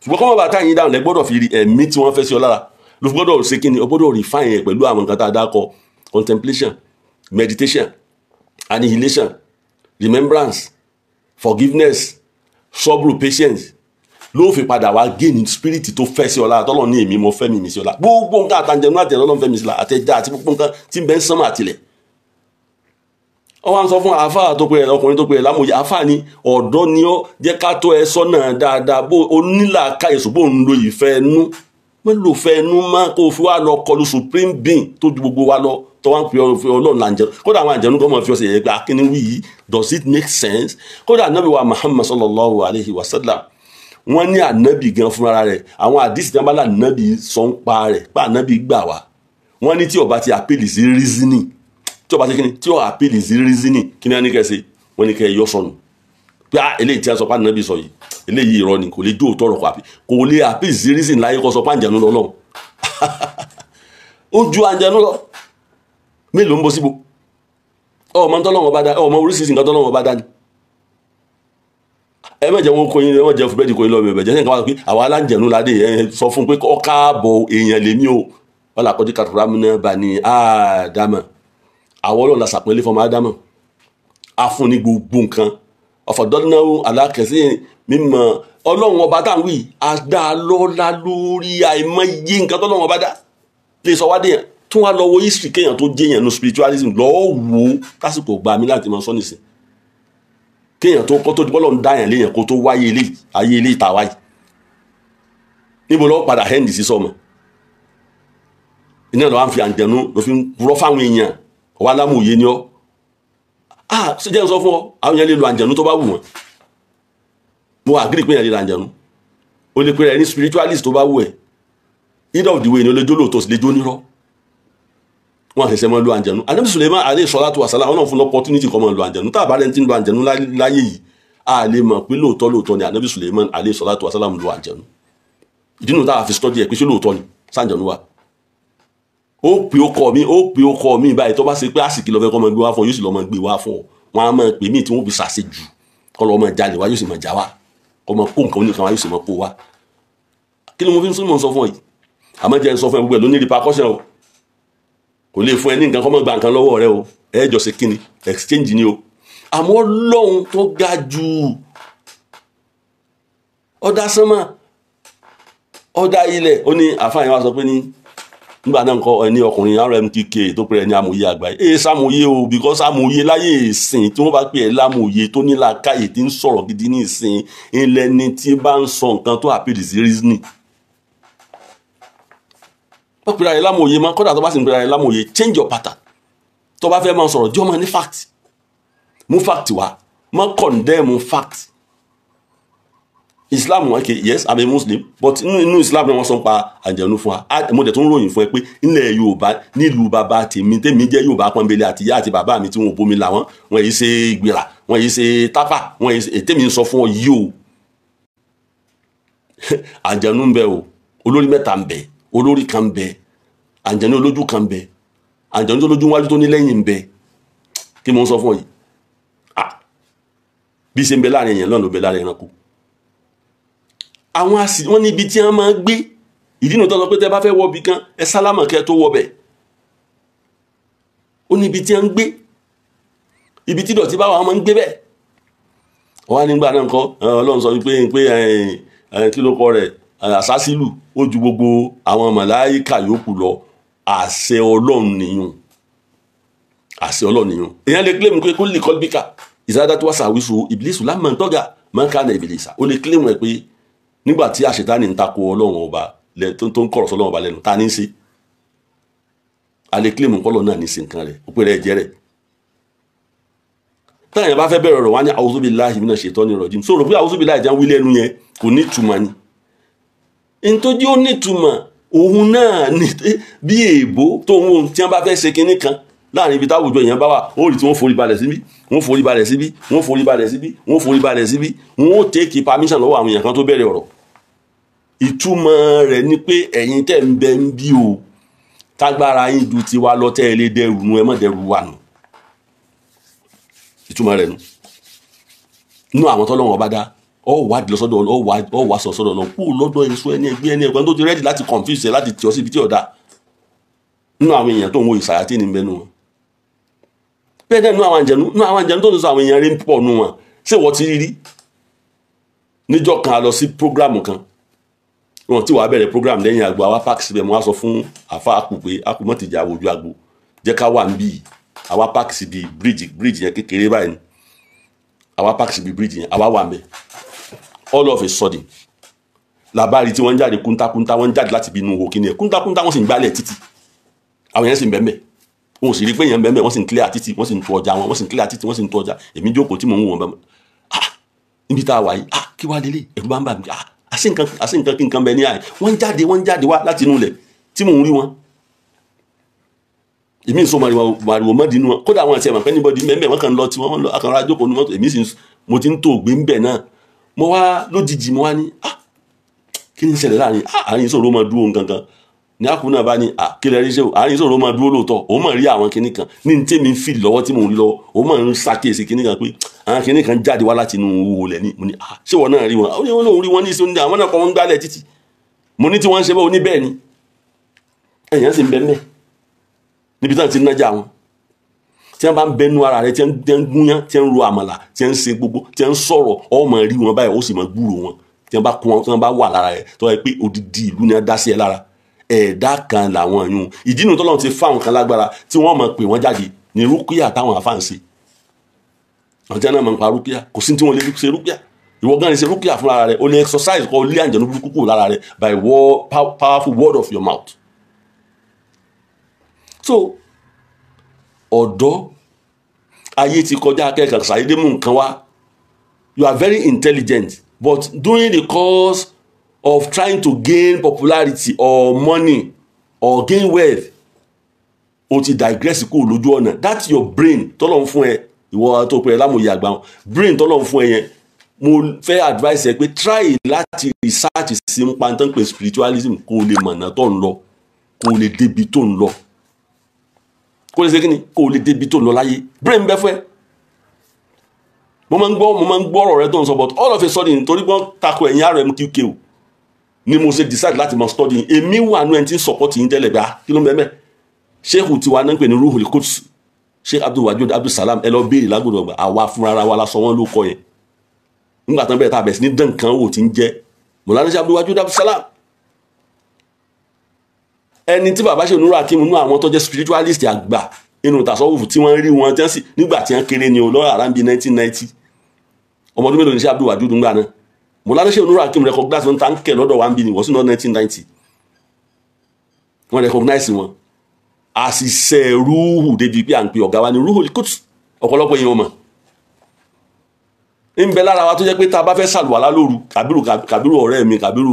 ṣùgbọ́n kọ́ mọ́ bá ta yín dáhùn lẹ́ gbọ́dọ̀ fi ẹ̀mí tí wọ́n fẹ́ sí ọ lára ló fi gbọ́dọ̀ ṣe kí ni o gbọ́dọ̀ refine ẹ̀ pẹ̀lú àwọn nǹkan tá a dákọ̀ contemplation meditation annihilation remembrance forgiveness sobru patience ló fi padà wá gain spirit tó fẹ́ sí ọlá tọ́lọ́ ní èmi mo fẹ́ mi sí ọlá gbogbo nǹkan àtàǹjẹ̀nú àti ẹ̀rọ lọ́n fẹ́ mi sí ọlá àtẹ̀já àti gbogbo nǹkan tí ń bẹ ń sánmà àtìlẹ̀. ọ wá ń sọ fún àáfàá tó pe ẹ̀ ọkùnrin tó pe ẹ̀ lámòye àáfàá ni ọ̀dọ́ ni ó jẹ́ ká tó ẹ sọ́nà dáadáa bó onílà káyèsó bó ń lo ìfẹ́ ẹnu mọ́ lò fẹ́ ẹnu má kó o fi wá lọ kọlu supreme being tó ju gbogbo wa lọ tó wá ń pè ọlọ́run làǹjẹ̀nú kódà àwọn àǹjẹ̀nú kan máa fi ọ̀sẹ̀ yẹn pé akíní wí yìí does it make sense kódà Ànábì wa Muhammad sallallahu alayhi wa sallam wọ́n ní ànábì gan fúnra rẹ̀ àwọn àdìsí tí wọ́n bá là ànábì sọ ń pa rẹ̀ pé ànábì gbà wá wọ́n ní tí ó bá ti appeal sí reasoning tí ó bá ti kí ni tí ó appeal sí reasoning kí ni wọ́n ní kẹ́ ṣe wọ́n ní kẹ́ yọ sọnù pé eléyìí tí wọ́n sọ pé ànábì sọ yìí eléyìí irọ́ ni kò lè dó òótọ́ ọ̀rọ̀ kò lè appeal sí reasoning láyé kó sọ pé àǹjẹ̀nú lọ́lọ́ ó ju àǹjẹ̀nú lọ mélòó ń bọ́ síbo ọmọ tọ́lọ́wọ́n bá dá ọmọ oríṣiríṣi nǹkan tọ́lọ́wọ́n bá dá ni ẹ má jẹ́ wọn kóyin ẹ má jẹ́ fúbẹ́ẹ̀dì kóyin lọ́wọ́ ẹ̀bẹ̀ jẹ́ sẹ́yìn kan wá pé àwa aláǹjẹ̀nú ládé ẹ sọ fún un pé ọ káàbọ̀ èèyàn lèmi o wọn là kọjú kàtúrà mi náà bá ní àdámà àwọn ọlọ́run la sàpẹ́lẹ́ fọmọ àdámà afún ní gbogbo nǹkan ọ̀fọ̀dọ́náwó alákẹ́sí mímọ́ ọlọ́run ọba táwọn wí adá lọ́lá lórí àìmọye nǹkan tọ́lọ́run ọba dá lè sọ wádìí yẹn tún wá lọ wo history kéèyàn tó jẹ́ yẹn no spiritualism lọ́ọ́ wo lásìkò gbà mí láti máa sọ nìsín kéèyàn tó kọ́ tó di bọ́lọ̀ ń dá yàn léèyàn kó tó wáyé ayé ilé ìta wáyé níbo lọ́wọ́ padà hẹ́ndì sí sọ́mọ iná lọ́wọ́ à ń fi àǹjẹ̀nú ló fi ń rọ́ fáwọn èèyàn ọwọ́ alámòye ni ọ́ ṣe jẹ́ ń sọ fún ọ àwọn èèyàn lè lo àǹjẹ̀nú tó bá wù wọ́n mo agree pé èèyàn lè lo àǹjẹ̀nú o lè pe rẹ̀ ní spiritualist tó bá wù ẹ̀ either of the way ni o lè jó lóòótọ́ sí lè jó nírọ́ wọn àṣẹṣẹ mọ lu àǹjẹ̀nú Ànábì Suleiman alayhi salatu wa salam Ọlọ́run fún opportunity kọ́ mọ lu àǹjẹ̀nú tá a bá rẹ̀ ti ń lu àǹjẹ̀nú láyé yìí a lè mọ̀ pé lóòótọ́ ni Ànábì Suleiman alayhi salatu wa salam lu àǹjẹ̀nú ìdí nu tá a fi study ẹ̀ pé ṣé lóòótọ́ ni sáǹjẹ̀nú wa ó pè ó kọ́ mi báyìí tó bá ṣe pé àsìkò lọ́fẹ́ kọ́ mọ gbé wá fún ọ yóò sì lọ́ mọ gbé wá fún ọ wọn á mọ pè mí tí wọ́n fi ṣàṣe jù kọ́ lọ́ mọ jalè wá yóò sì mọ já wá kọ́ mọ kó nǹkan oníkan wá yóò sì mọ kó wá kí ni mo fi ń sọ fún ọ yìí àmọ́ jẹ́ sọ fún ẹ gbogbo ẹ̀ ló ní repercussion o kò lè fún ẹ ní nǹkan kọ́ mọ́ gba nǹkan lọ́wọ́ rẹ o ẹ jọ ṣe kíni exchange ni o àmọ́ Ọlọ́run tó ga jù ọ̀dà sánmà ọ̀dà ilẹ̀ ó ní àfààní wa sọ pé ní nígbà náà nǹkan ẹni ọkùnrin RMKK tó pèrè ní amòye àgbáyé sàmòye o because amòye láyé ìsìn tí wọ́n bá pè é lámòye tó ní làákàyè tí ń sọ̀rọ̀ gidi ní ìsìn ilẹ̀ ni tí bá ń sọ nǹkan tó àpèdè sí reasoning. wọ́n pèrè ayé lámòye máa kọ́dà tó bá sì ń pèrè ayé lámòye change your pattern tó bá fẹ́ máa sọ̀rọ̀ jọ́ máa ní fact mú fact wá má condemn fact. Islam okay yes I'm a Muslim but inú Islam ni wọ́n sọ pa àjẹ̀nú fún wa mo dẹ̀ tún ròyìn fún ẹ pé nílẹ̀ Yorùbá nílùú bàbá tèmi jẹ́ Yorùbá pọ́nbélé àti ìyá àti bàbá mi tí wọn ò bomi là wọ́n yìí ṣe ìgbéra wọ́n yìí ṣe tápà wọ́n yìí ṣe ètè mi ń sọ fún ọ yìí o àjẹ̀nú ń bẹ o olórí mẹ́ta ń bẹ olórí kan ń bẹ àjẹ̀nú olójú kan ń bẹ àjẹ̀nú olójú wájú tó ní lẹ́yìn ń bẹ kí mo ń sọ fún ọ yìí bí ṣe ń bẹ láàrin èèyàn lọ́nà ló bẹ láàrin ẹranko àwọn àsì wọn níbi tí wọn máa gbé ìdí nìyẹn tó sọ pé tẹ bá fẹ́ wọ ibì kan ẹ sálámà kẹ́ tó wọ bẹ̀ ó níbi tí wọn gbé ibi tí dọ̀tí báwa máa ń gbé bẹ́ẹ̀ wọn nígbà náà nǹkan Ọlọ́run sọ pé kí ló kọ rẹ̀ àsásílù ó ju gbogbo àwọn màláíkà yòókù lọ àṣẹ Ọlọ́run nìyẹn èèyàn lè claim pé kó lè kọ́ bíkà ìsáyádá tó wá sàwísù ìbílísù lámà ń tọ́gà máa ń ká ní ìbílísà ó lè claim ẹ pé nígbà tí àṣetánì ń takò Ọlọ́run ọba tó ń kọ̀rọ̀ sọ́lọ́run ọba lẹ́nu ta ní í ṣe alẹ́ kílèmù kọ́lọ̀ náà ní í ṣe nǹkan rẹ̀ ó pè rẹ̀ jẹ́ rẹ̀ táwọn èèyàn bá fẹ́ bẹ̀rẹ̀ ọ̀rọ̀ wá ní a'udhu billahi minash shaitani rajim sọ̀rọ̀ pé a'udhu billahi ìjà ń wí lẹ́nu yẹn kò ní ìtumọ̀ ni nítorí ó ní ìtumọ̀ òun náà ní bí èèbó tó ń tí wọ́n bá fẹ́ ṣe kinní kan láàrin ibi táwùjọ èèyàn bá wà ó rí tí wọ́n forí balẹ̀ síbí wọ́n forí balẹ̀ síbí wọ́n forí balẹ̀ síbí wọ́n forí balẹ̀ síbí wọ́n ó take permission lọ́wọ́ àwọn èèyàn kan tó bẹ̀rẹ̀ ọ̀rọ̀ ìtumọ̀ rẹ̀ ni pé ẹ̀yin tẹ́ ń bẹ ń bí o tágbára yín ju tiwa lọ tẹ́ ẹ lé dẹrù nu ẹ mọ̀ dẹrù wà nù ìtumọ̀ rẹ̀ nù àwọn tọ́lọ́wọ́n bá dá ọ wádìí lọ́sọ́dọ̀ ọ wá sọ sọ́dọ̀ lọ kú lọ́dọ̀ èso ẹni ẹgbẹ́ tó ti rẹ́dì láti confuse ẹ láti tì ọ síbi tí ọ̀dà nínú àwọn èèyàn tó ń wo ìsàyà tí ní bẹ nù wọn bẹ́ẹ̀ náà nínú àwọn àjẹnú tó ń sọ àwọn èèyàn rí ń pọ̀ nù wọn ṣé wọ́n ti rí níjọ́ kan a lọ sí prógrámù kan wọn tí wàá bẹ̀rẹ̀ program lẹ́yìn àgbo àwa park síbẹ̀ mo wá sọ fún àfa àkù pé àkù mọ́ ti jà wojú àgbo jẹ́ ká wà níbí àwa park síbi bridge yẹn kékeré báyìí àwa park síbi bridge yẹn àwa wà mẹ́ all of a sudden làbárí tí wọ́n ń jáde kúntákúntá wọ́n ń jáde láti bí inú ihò kíni ẹ̀ kúntákúntá wọ́n sì ń gbálẹ̀ títì àwọn yẹn sì ń bẹ́ẹ̀ wọn ò sì rí pé yẹn ń bẹ́ẹ̀ wọ́n sì ń clear títì wọ́n sì ń tu ọjà wọn wọ́n sì ń clear títì wọ́n sì ń tu ọjà èmi jókòó tí mò ń wò wọn bẹ́ẹ̀ níbi tá a wà yìí kí wàá lélẹ̀ ẹ̀rù bá ń bà mí àṣì nǹkan kí nǹkan bẹ ní àyè wọ́n jáde wá láti inú ilẹ̀ tí mò ń rí wọn èmi sọ màrìwò mọ́dì inú wọn kódà àwọn àti ẹ̀mọ̀ pẹ́ níbọ̀dì mẹ́mẹ́ wọ́n kàn lọ tí wọ́n lọ akàrà àjókòó ní mọ́tò èmi sì mo ti ń tó ògbé ń bẹ̀ náà mo wá lójijì mo wá ní kí ni ìṣẹ̀lẹ̀ láàrin àárín ìṣòro máa dúró nǹkan kan ní àkùnrin náà bá ní kílẹ̀ rí ṣe àárín ìṣòro máa dúró lóòótọ́ òun máa rí àwọn kinní kan ní ní tèmi ń fi lọ́wọ́ tí mò ń rí lọ́wọ́ òun máa ń ṣàkíyèsí kinní kan pé àwọn kinní kan jáde wá láti inú owó lẹ̀ ní mo ní ṣé wọn náà rí wọn ó ní wọn lòun rí wọn ní ìṣòro ní àwọn náà kọ́ wọn gbálẹ̀ títì mo ní tí wọ́n ń ṣe bẹ́ẹ̀ ó ní bẹ́ẹ̀ ni ẹ̀yàn sì ń bẹ́ẹ̀ mẹ́ níbi tí wọ́n ti ń nájà wọn tí wọ́n bá ń bẹnu ara rẹ̀ tí wọ́n ń gúnyán tí wọ́n ń ro àmàlà tí wọ́n ń ṣe gbogbo tí wọ́n ń sọ̀rọ̀ ó máa rí wọn báyìí ó sì máa gbúrò wọn tí wọ́n bá kún wọn tí wọ́n bá wà lára rẹ̀ tó yẹ pé odidi ìlú ni wọ́n dá sí ẹ lára ẹ̀dá kan làwọn yún ìdí nu tọ́lọ́run ti fáwọn kan lágbára tí wọ́n máa pè wọ́n jáde ní rúkìá táwọn afáǹsì àwọn tí wọ́n náà máa ń pa rúkìá kò sí tí wọ́n lè ṣe rúkìá ìwọ gan ni ṣe rúkìá fúnra rẹ̀ o lè exercise kọ́ lé àǹjẹ̀nú burúkú kúrò lára rẹ̀ by powerful word of your mouth. so ọ̀dọ́ ayé ti kọjá akẹ́kọ̀ọ́ ṣàyédé mú nǹkan wá you are very intelligent but during the course of trying to gain popularity or money or gain wealth o ti digress kúrò lójú ọ̀nà that's your brain tọ́lọ̀ ń fún ẹ ìwọ tó pẹ̀lú lámòye àgbà wọn brain tọ́lọ̀ ń fún ẹ yẹn mo fẹ́ advice ẹ pé try láti research sí ń pa tán pé spiritualism kó o lè mọ̀nà tó ń lọ kó o lè débi tó ń lọ kó o lè ṣe kí ni kó o lè débi tó ń lọ láyé brain bẹ́ fún ẹ mo máa ń gbọ́ ọ̀rọ̀ rẹ tó ń sọ but all of a sudden nítorí wọ́n tako ẹ̀yìn RMQK o ni mo ṣe decide láti mọ study èmi wà nú ẹni tí ń support yín tẹ́lẹ̀ gbà kí ló ń bẹ́ẹ̀ mẹ́ sheikh tiwa náà ń pè ní Ruhul Quds sheikh Abdulwajid Abdulsalam ẹ lọ béèrè lágbòdo ọgbà àwa fúnra wa la sọ wọ́n ló kọ yẹn nígbà tán bẹ́ẹ̀ tá a bẹ̀ sí ní dán kan wò tí ń jẹ́ Mọ̀lánà Sheikh Abdul Wajud Abdulsalam ẹni tí bàbá Sheikh Nuru Hakim nú àwọn tó jẹ́ spiritualist àgbà inú tasawuf tí wọ́n rí wọn tí wọ́n sì nígbà tí wọ́n kéré ni o lọ́rọ̀ around 1990 ọmọdún mélòó ní Sheikh Abdul Wajud ńgbà náà Mọ̀lánà Sheikh Nuru Hakim recognize wọn táǹkẹ̀ lọ́dọ̀ wa ń bí ni wọ́n sì náà 1990 wọ́n recognize wọn àṣìṣe rúhù débi pé à ń pe ọ̀gá wa ní Ruhul Quds ọ̀pọ̀lọpọ̀ èèyàn mọ̀ ń bẹ lára wa tó jẹ́ pé tá a bá fẹ́ ṣàlùwàlá lóru Kàbírù ọ̀rẹ́ mi Kàbírù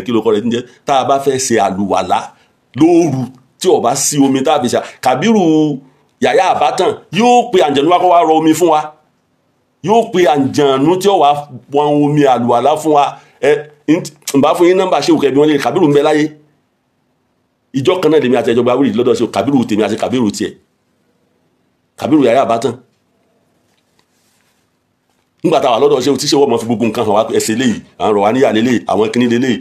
kílókọ rẹ̀ ti ń jẹ́ tá a bá fẹ́ ṣe àlùwàlá lóru tí ó bá sí omi tá a fi ṣe Kàbírù Yàyà Àbátàn yóò pe àǹjẹ̀nú wá kó wá rọ omi fún wa yóò pe àǹjẹ̀nú tí ó wá wọn omi àlùwàlá fún wa ń bá fún yín nọ́mbà ṣé òkè bí wọ́n lè Kàbírù ń bẹ láyé ìjọ kan náà lèmi àti ẹjọba wíìlì lọ́dọ̀ ṣe Kàbírù tèmi àti Kàbírù tiẹ̀ Kàbírù Yàyà Àbátàn nígbà táwa lọ́dọ̀ ṣe tí ṣe wọ́n mọ̀ fi gbogbo nǹkan hàn wá ẹsẹ̀ léyìí àwọn ọ̀rọ̀ wa níyà lélẹ̀ àwọn kíní lélẹ̀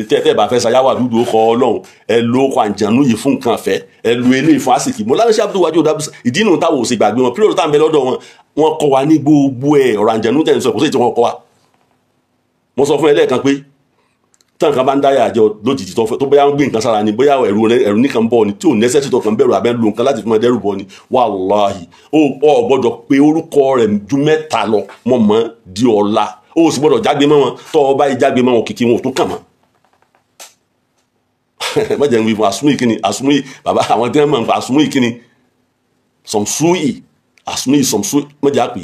tẹ́tẹ́ bá fẹ́ sayáwá dúdú ó kọ Ọlọ́run ẹ lo ọkọ̀ àǹjànú yìí fún nǹkan fẹ́ ẹ lo eléyìí fún àsìkí Mọ̀lánà Sheikh Abdul Wajud ìdí nù táwọn ò sì gbàgbé wọn pírọ̀tù tá à ń bẹ lọ́dọ̀ wọn wọn kọ wa ní gbogbo ẹ̀ ọ̀rọ̀ àǹjànú tẹ̀ ń sọ kò sí ètò wọn kọ wa mo sọ fún ẹ lẹ́ẹ̀kan pé tán kan bá ń dáyà àjọ lójijì tó bóyá ń gbé nǹkan sára ni bóyá ẹ̀rù nìkan bọ̀ ni tí ò nẹ́sẹ̀sì tó kàn bẹ̀rù abẹ́ lu nǹkan láti fi máa dẹ́rù bọ̀ ni wàláhì ó gbọ́dọ̀ pé orúkọ rẹ̀ ju mẹ́ta lọ mọ́ di ọ̀la ó sì gbọ́dọ̀ jágbe mọ́ wọn tó ọba yìí jágbe mọ́ wọn kìkì wọn ò tó kàn mọ́. mọ̀jẹ̀ ń wí fún àsúmù ìkíni àsúmù yìí bàbá àwọn tí wọ́n mọ̀ nípa àsúmù ìkíni sọ̀mùsúyì àsúmù yìí sọ̀mùsúyì mọ̀jẹ̀ àpè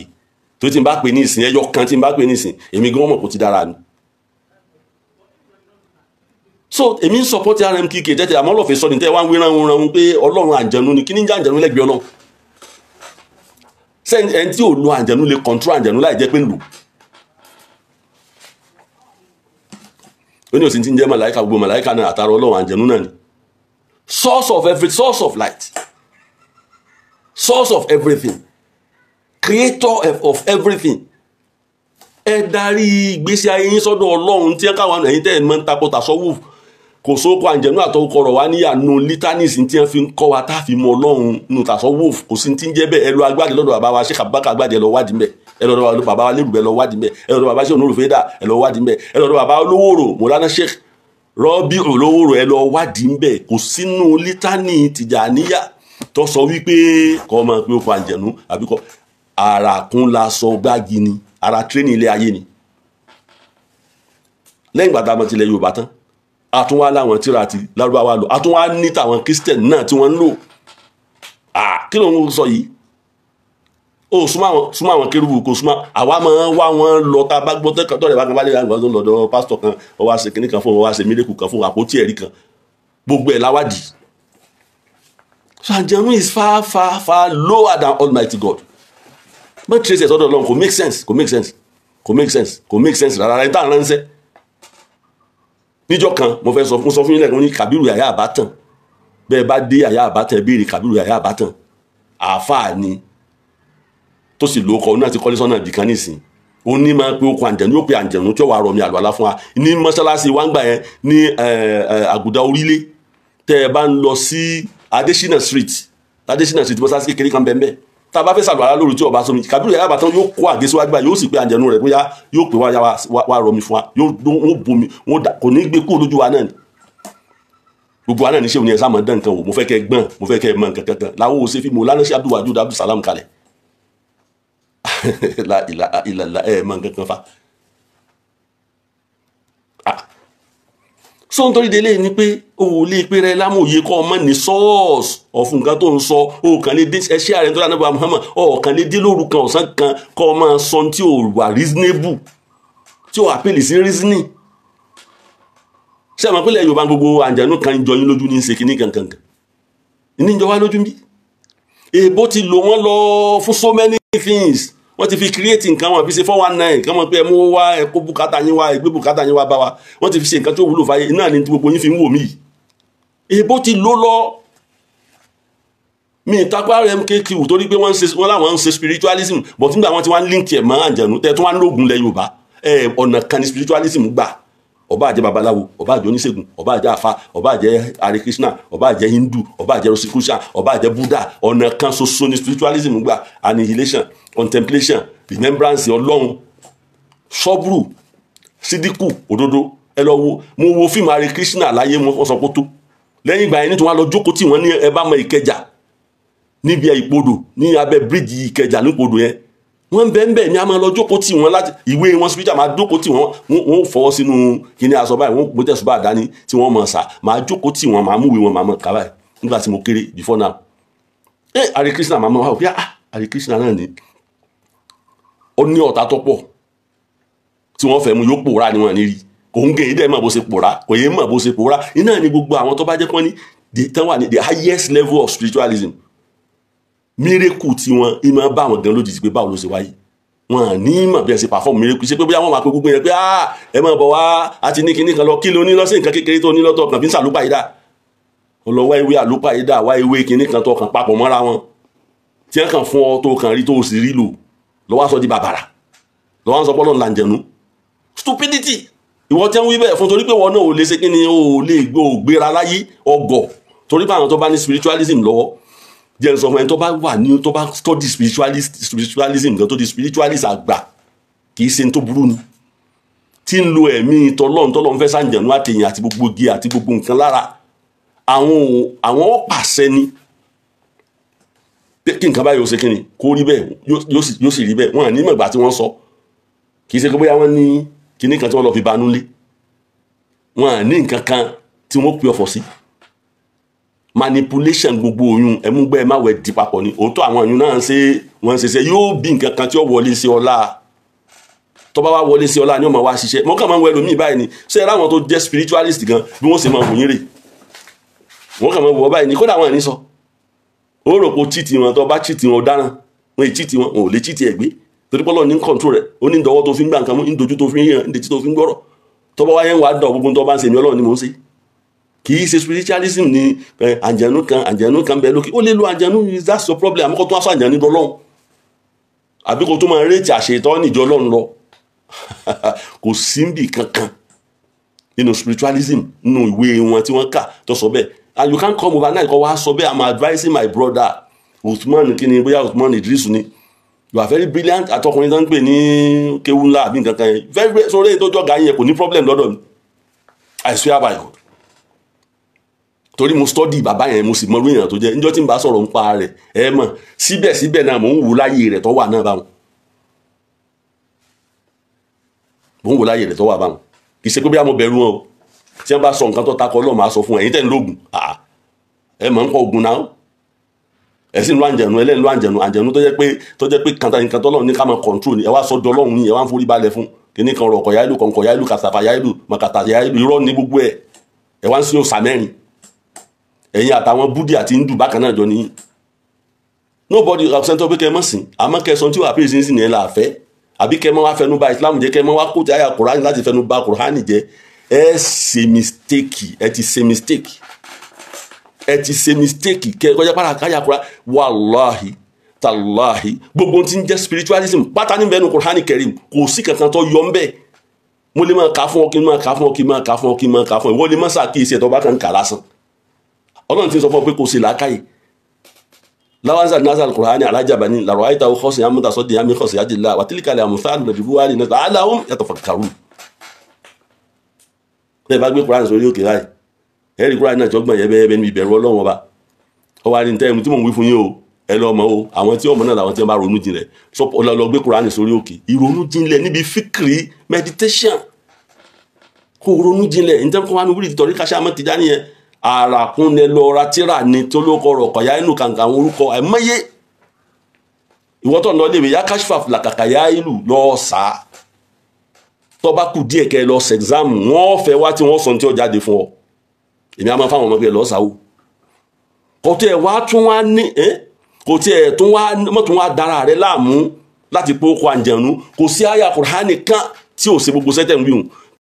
tó ti ń bá pè ní ìsìn ẹyọ kan tí ń bá pè ní ìsìn èmi gan mọ̀ kó ti dára ni. So èmi ń support RMKK tẹ́tẹ́ àmọ́ lọ́fẹ̀ẹ́ sọ ní tẹ́ wá ń wíran pé Ọlọ́run àǹjẹ̀nú ni kí ní jẹ́ àǹjẹ̀nú lẹ́gbẹ̀ẹ́ Ọlọ́run sẹ́ni ẹni tí ò lo àǹjẹ̀nú lè control àǹjẹ̀nú láì jẹ́ pé ń lò ó ní òsì tí ń jẹ́ màláìka gbogbo màláìka náà àtàrà Ọlọ́run àǹjẹ̀nú náà ni source of light source of everything creator of everything ẹ darí ìgbésí ayé yín sọ́dọ̀ Ọlọ́run tí ẹ káwọn ẹ̀yin tẹ́ ẹ̀ mọ́ ń takò tasawuf kò sóko àǹjẹ̀nú àtọkọrọ̀ wá níyànú lítánìsì tí wọ́n fi ń kọ́ wa tá a fi mọ Ọlọ́run nù tasawuf kò sí ti ń jẹ́ bẹ́ẹ̀ ẹ lọ agbáde lọ́dọ̀ bàbá wa Sheikh Abubakar agbáde ẹ lọ wádìí mbẹ́ ẹ lọ́dọ̀ bàbá wa lérùbẹ́ lọ wádìí mbẹ́ ẹ lọ́dọ̀ bàbá Sheikh Nuru Feda ẹ lọ wádìí mbẹ́ ẹ lọ́dọ̀ bàbá Olówóró Mọ̀lánà Sheikh Rọ́bì Olówóró ẹ lọ wádìí mbẹ́ kò sínú lítánì Tìjàníyà tó sọ wípé kọ́ máa pé ó kọ àǹjẹ̀nú àbí kọ́ àràkún la sọ gbági ni ara tírénì ilé ayé ni lẹ́yìn ìgbà tá a mọ̀ tilẹ̀ Yorùbá tán àtúnwá láwọn tíra ti Lárúbáwá lò àtúnwá ní tàwọn Christian náà tí wọ́n ń lò kí ló ń sọ yìí ó súnmọ́ àwọn kérúbù kò súnmọ́ àwa máa ń wá wọn lọ tá a bá gbọ́ tọ́lẹ̀ bá kan bá lè gbọ́ tó lọ́dọ̀ pásítọ̀ kan ó wá ṣe kinní kan fún ó wá ṣe mílíkù kan fún àpótí ẹ̀rí kan gbogbo ẹ̀ láwádìí so àǹjẹ̀nú is far lower than Almighty God bá trace ẹ̀ sọ́dọ̀ Ọlọ́run kò make sense rárá ẹni tá à ń ránṣẹ́ níjọ́ kan mo sọ fún yín lẹ́ẹ̀kan ní Kàbírù Yàyà Àbátàn bẹ́ẹ̀ bá dé Yàyà Àbátàn béèrè Kàbírù Yàyà Àbátàn àáfàá ni tó sì lóko náà ti kọ́lé sọ́nà dìkan nísìn ó ní máa pé ó kọ àǹjẹ̀nú yóò pe àǹjẹ̀nú tí ó wà rọmi àlùwàlá fún wa ní mọ́ṣáláṣí wa ń gbà yẹn ní Àgùdà Orílẹ̀ tẹ́ ẹ bá ń lọ sí Adésínà Street mọ́ṣáláṣí kékeré kan bẹ́ẹ̀ bẹ́ẹ̀ tá a bá fẹ́ sàlùwàlá lóru tí ọba sómi Kàbírù Yàyà Àbátàn yóò kó àgésíwájú báyìí yóò sì pé àǹjẹ̀nú rẹ̀ bóyá yóò pè wá rọmi fún wa wọ́n bomi kò ní gbé kúrò lójú wa náà ni gbogbo wa náà ní sẹ́wọ̀n ní ẹ̀sán àmọ́dán nǹkan wò mo fẹ́ kẹ́ gbọ́n mo fẹ́ kẹ́ mọ nǹkan kankan làwọn ò ṣe fi Mọ̀lánà Sheikh Abdul Wajud Abdulsalam kalẹ̀ ìlàlá mọ nǹkan kan fa so nítorí délé ni pé o lè pe rẹ lámòye kọ́ ọmọ ní sọ́ọ̀sì ọ̀fun nǹkan tó ń sọ o kàn lè dé ẹṣẹ́ ààrẹ tó dáná bá Muhammad o kàn lè dé lóru kan ọ̀sán kan kọ́ ọmọ sọ tí o wà reasonable tí o àpèlè sí reasoning ṣé àwọn akpẹ́lẹ̀ Yorùbá gbogbo àǹjẹ̀nú kan jọ yín lójú ní ṣe kìíní kankan ní ìjọ wá lójú bí èèbó ti lò wọ́n lọ fún so many things wọ́n ti fi create nǹkan wọn fi ṣe 419 kí wọ́n pẹ́ mú wá ẹ̀kọ́ bùkátà yín wá ẹgbẹ́ bùkátà yín wá bá wa wọ́n ti fi ṣe nǹkan tó wúlò fáyé náà ní gbogbo yín fi ń wò mí èèbó ti lò lọ mi ìtakwa RMKK torí pé wọ́n láwọn ń ṣe spiritualism but nígbà wọn ti wá ń link ẹ̀ mọ́ àǹjẹ̀nú tẹ́ tí wọ́n ń lóògùn lẹ̀ Yorùbá ọ̀nà kan ní spiritualism gbà ọba àjẹ́ babaláwo ọba àjẹ́ oníṣègùn ọba àjẹ́ àfa ọba àjẹ́ Hare Krishna ọba àjẹ́ Hindu ọba àjẹ́ Rosicrucian ọba àjẹ́ Buddha ọ̀nà kan ṣoṣo ní spiritualism gbà annihilation contemplation remembrance Ọlọ́run sọ́bùrù sídìkù òdodo ẹ lọ wo mo wo fíìmù Hare Krishna láyé wọn sọ pé tó lẹ́yìn ìgbà yẹn ní tí wọ́n lọ jókòó tí wọ́n ní ẹ bá mọ Ìkẹjà níbi ìpodò ní abẹ́ bíríìjì Ìkẹjà nípodò yẹn wọ́n bẹ́ẹ̀ ní a máa lọ jókòó tí wọ́n láti ìwé wọn spiritual máa jókòó tí wọ́n fọwọ́ sínú kíní aṣọ báyìí wọ́n gbọ́dọ̀ sùn bá dání tí wọ́n mọ̀ sá máa jókòó tí wọ́n máa múwèé wọn máa mọ̀ ká báyìí nígbà tí mo kéré before now Hare Krishna máa mọ̀ wá òkè Hare Krishna náà ni ó ní ọ̀tá tó pọ̀ tí wọ́n fẹ́ mu yóò pòórá ni wọ́n ní rí kò ń gé dẹ́ mọ̀ bó ṣe pòórá kò yé mọ̀ bó ṣe pòórá iná ni gbogbo àwọn tó bá jẹ́ pọ́n ní tán wà ní the highest level of spiritualism miracle tí wọ́n ìmọ̀ bá wọn gan lójijì pé báwo ló ṣe wáyé wọn ní mọ̀ bí ẹ ṣe perform miracle ṣe pé bóyá wọ́n máa pe gbogbo yẹn pé ẹ máa bọ̀ wá àti ní kinní kan lọ kí ló ní lọ́sẹ̀ nǹkan kékeré tó ní lọ́tọ̀ kan fi ń sàlúpà yìí dà ọlọ́wọ́ ewé àlúpà yìí dà wá ewé kinní kan tó kàn papọ̀ mọ́ra wọn tí wọ́n kàn fún ọ tó kàn rí tó sì rí lò lọ́wọ́ sọ di bàbàrà lọ́wọ́ sọ pọ́lọ́ làǹjẹ̀nu stupidity ìwọ tẹ́ ń wí bẹ́ẹ̀ fún torí pé wọn náà ò lè ṣe kí ni ò lè gbéra láyé ọgọ̀ torí pé àwọn tó bá ní spiritualism lọ́wọ́ jẹ́ sọ fún ẹni tó bá wà ní tó bá study spiritualism gan tó di spiritualist àgbà kì í ṣe tó burú ni tí ń lo ẹ̀mí tọ́lọ́run fẹ́ sàǹjẹ̀nu àtẹ̀yìn àti gbogbo igi àti gbogbo nǹkan lára àwọn pàṣẹ ni kí nǹkan báyìí ó ṣe kí ni kó rí bẹ́ẹ̀ yóò sì rí bẹ́ẹ̀ wọn ní mọ̀gbà tí wọ́n sọ kì í ṣe pé bóyá wọ́n ní kíní kan tí wọ́n lọ fi banú lé wọn ní nǹkan kan tí wọ́n pè ọ̀fọ̀ sí manipulation gbogbo oyún ẹmúgbẹ́ ẹ má wẹ̀ di papọ̀ ni òótọ́ àwọn oyún náà wọ́n ṣe yóò bí nǹkan kan tí ó wọlé sí ọlá tó bá wá wọlé sí ọlá ni ó máa wá ṣiṣẹ́ mọ́ kàn máa ń wọ ẹlòmíì báyìí ni ṣé ẹ ráwọn tó jẹ́ spiritualist gan bí wọ́n ṣe máa wòyìn rè wọ́n kàn máa wọ báyìí ni kódà wọn ní sọ ó rò pé chìtì wọn tó bá chìtì wọn ọ̀daràn wọn chìtì wọn ò lè chìtì ẹ̀gbẹ́ torí pé Ọlọ́run ní control rẹ̀ ó ní ìdọ̀wọ́ tó fi ń gbà nǹkan mú ní dojú tó fi ń yàn ní detí tó fi ń gbọ́rọ̀ tó bá wáyé ń wá dọ̀ gbogbo tó bá ń ṣe ní Ọlọ́run ni mò ń ṣe kì í ṣe spiritualism ni àǹjẹ̀nú kan bẹ lókè ó lè lo àǹjẹ̀nú that's your problem àmọ́ kó tó wá sọ àǹjẹ̀nú dọ́lọ́run àbí kó tó máa rétí àṣetọ́ níjọ́ Ọlọ́run lọ kò síbì kankan nínú spiritualism nínú ìwé wọn tí wọ́n kà tó sọ bẹ́ẹ̀ and you can't come overnight kó wá sọ bẹ́ẹ̀ I'm advising my brother Usman kí ni bóyá Usman Idris ni you are very brilliant àtọkùnrin tó ń pè ní kéwú ńlá àbí nǹkan kan yẹn very sórí èyí tó jọ̀gá yẹn kò ní problem lọ́dọ̀ mi I swear by God torí mo study bàbá yẹn mo sì mọ lóyìn tó jẹ́ níjọ́ tí n bá sọ̀rọ̀ ń pa rẹ̀ ẹ mọ̀ síbẹ̀síbẹ̀ náà mò ń wò láyé rẹ̀ tó wà náà báwọn mò ń wò láyé rẹ̀ tó wà báwọn kì í ṣe pé bí a mọ̀ bẹ̀rù wọn o tí wọ́n bá sọ nǹkan tó takọ Ọlọ́run máa sọ fún ẹ̀yin tẹ̀ ń lóògùn ẹ mọ̀ ń kọ́ ogun náà ẹ̀sìn ló àǹjẹ̀nu ẹlẹ́ni ló àǹjẹ̀nu tó jẹ́ pé kàńtà nǹkan tó Ọlọ́run ní ká máa control ni ẹ wá sọ di Ọlọ́run yìí ẹ wá ń forí balẹ̀ fún kíní kan rọ̀ kọ̀yà ìlú kọ̀ǹkọ̀yà ìlú kàtàfà yà ìlú màkàtà yà ìlú irọ́ ní gbogbo ẹ wá ń sin òòsà mẹ́rin ẹ̀yin àtàwọn búdì àti hindu bákan náà jọ ní nobody absento pé kẹ́ mọ́ sìn àmọ́ kẹsàn tí wàá pè sí ní ẹ̀ láàfẹ́ àbí kẹ́ mọ́ wá fẹnu bà Islam jẹ́ kẹ́ mọ́ wá kóòtù àyà Kùránì láti fẹnu bà Kùránì jẹ́ ẹ ti ṣe mistake kẹ́ kọjá para káyà Kùránì wàláhì tàláhì gbogbo tí ń jẹ́ spiritualism pátá ní bẹ́ẹ̀nu Kùránì Kẹ́rímù kò sí kankan tó yọ ń bẹ́ẹ̀ mo lè máa kà fún ọ kí n máa kà fún ọ kí n máa kà fún ọ kí n máa kà fún ọ ìwọ lè má ṣàkíyèsí ẹ̀ tó bá kàn kà lásán Ọlọ́run ti sọ fún ọ pé kò sí làákàyè láwáńsà nazal Kùránì alájàbá ní làrọ̀ àyíta ọkọ̀ọ̀sì amúdàsọ́dì àmì kọ̀ọ̀sì àjìlá wàtílìkàlẹ̀ àmúfáàlù nàbìbúwárì náà aláhùn yatafakkarun bẹ́ẹ̀ bá gbé Kùránì sórí òkè láì ẹ̀rí Kùránì náà jọgbọ̀n yẹ́bẹ́yẹ́bẹ́ ní ìbẹ̀rù Ọlọ́run ọba ọwọ́ àrí ntẹ́ tí mò ń wí fún yín o ẹ lọ mọ̀ o àwọn tí ọmọ náà làwọn tí wọ́n bá ronú jinlẹ̀ lọ gbé Kùránì sórí òkè ìrònú jinlẹ̀ níbi fíkìrì meditation kò ronú jinlẹ̀ ntẹ́ kó wá ní wúlì tìtọ́rí káṣá mọ́ tìjà nìyẹn àràkúnlẹ̀ lọ́ra tíra ni tó ló kọ̀rọ̀ kọ̀yá inú kàǹkà àwọn orúkọ àìmọye ìwọ́tọ̀ náà léwe yá káṣífà làkàkà yá ìlú lọ́ọ́ sá tó bá kù díẹ̀ kẹ́ lọ sẹ̀gzámù wọ́n fẹ́ wá tí wọ́n sọ tí ó jáde fún ọ èmi á máa fáwọn ọmọ pé lọ́ọ́ sáwó kò tí ẹ̀ wá tún wá ní kò tí ẹ̀ tún wá mọ́tún wá dára rẹ̀ láàmú láti pé ó kọ àǹjẹ̀nu kò sí àyà Kùránì kan tí ò ṣe gbogbo sẹ́tẹ̀ ń wíhùn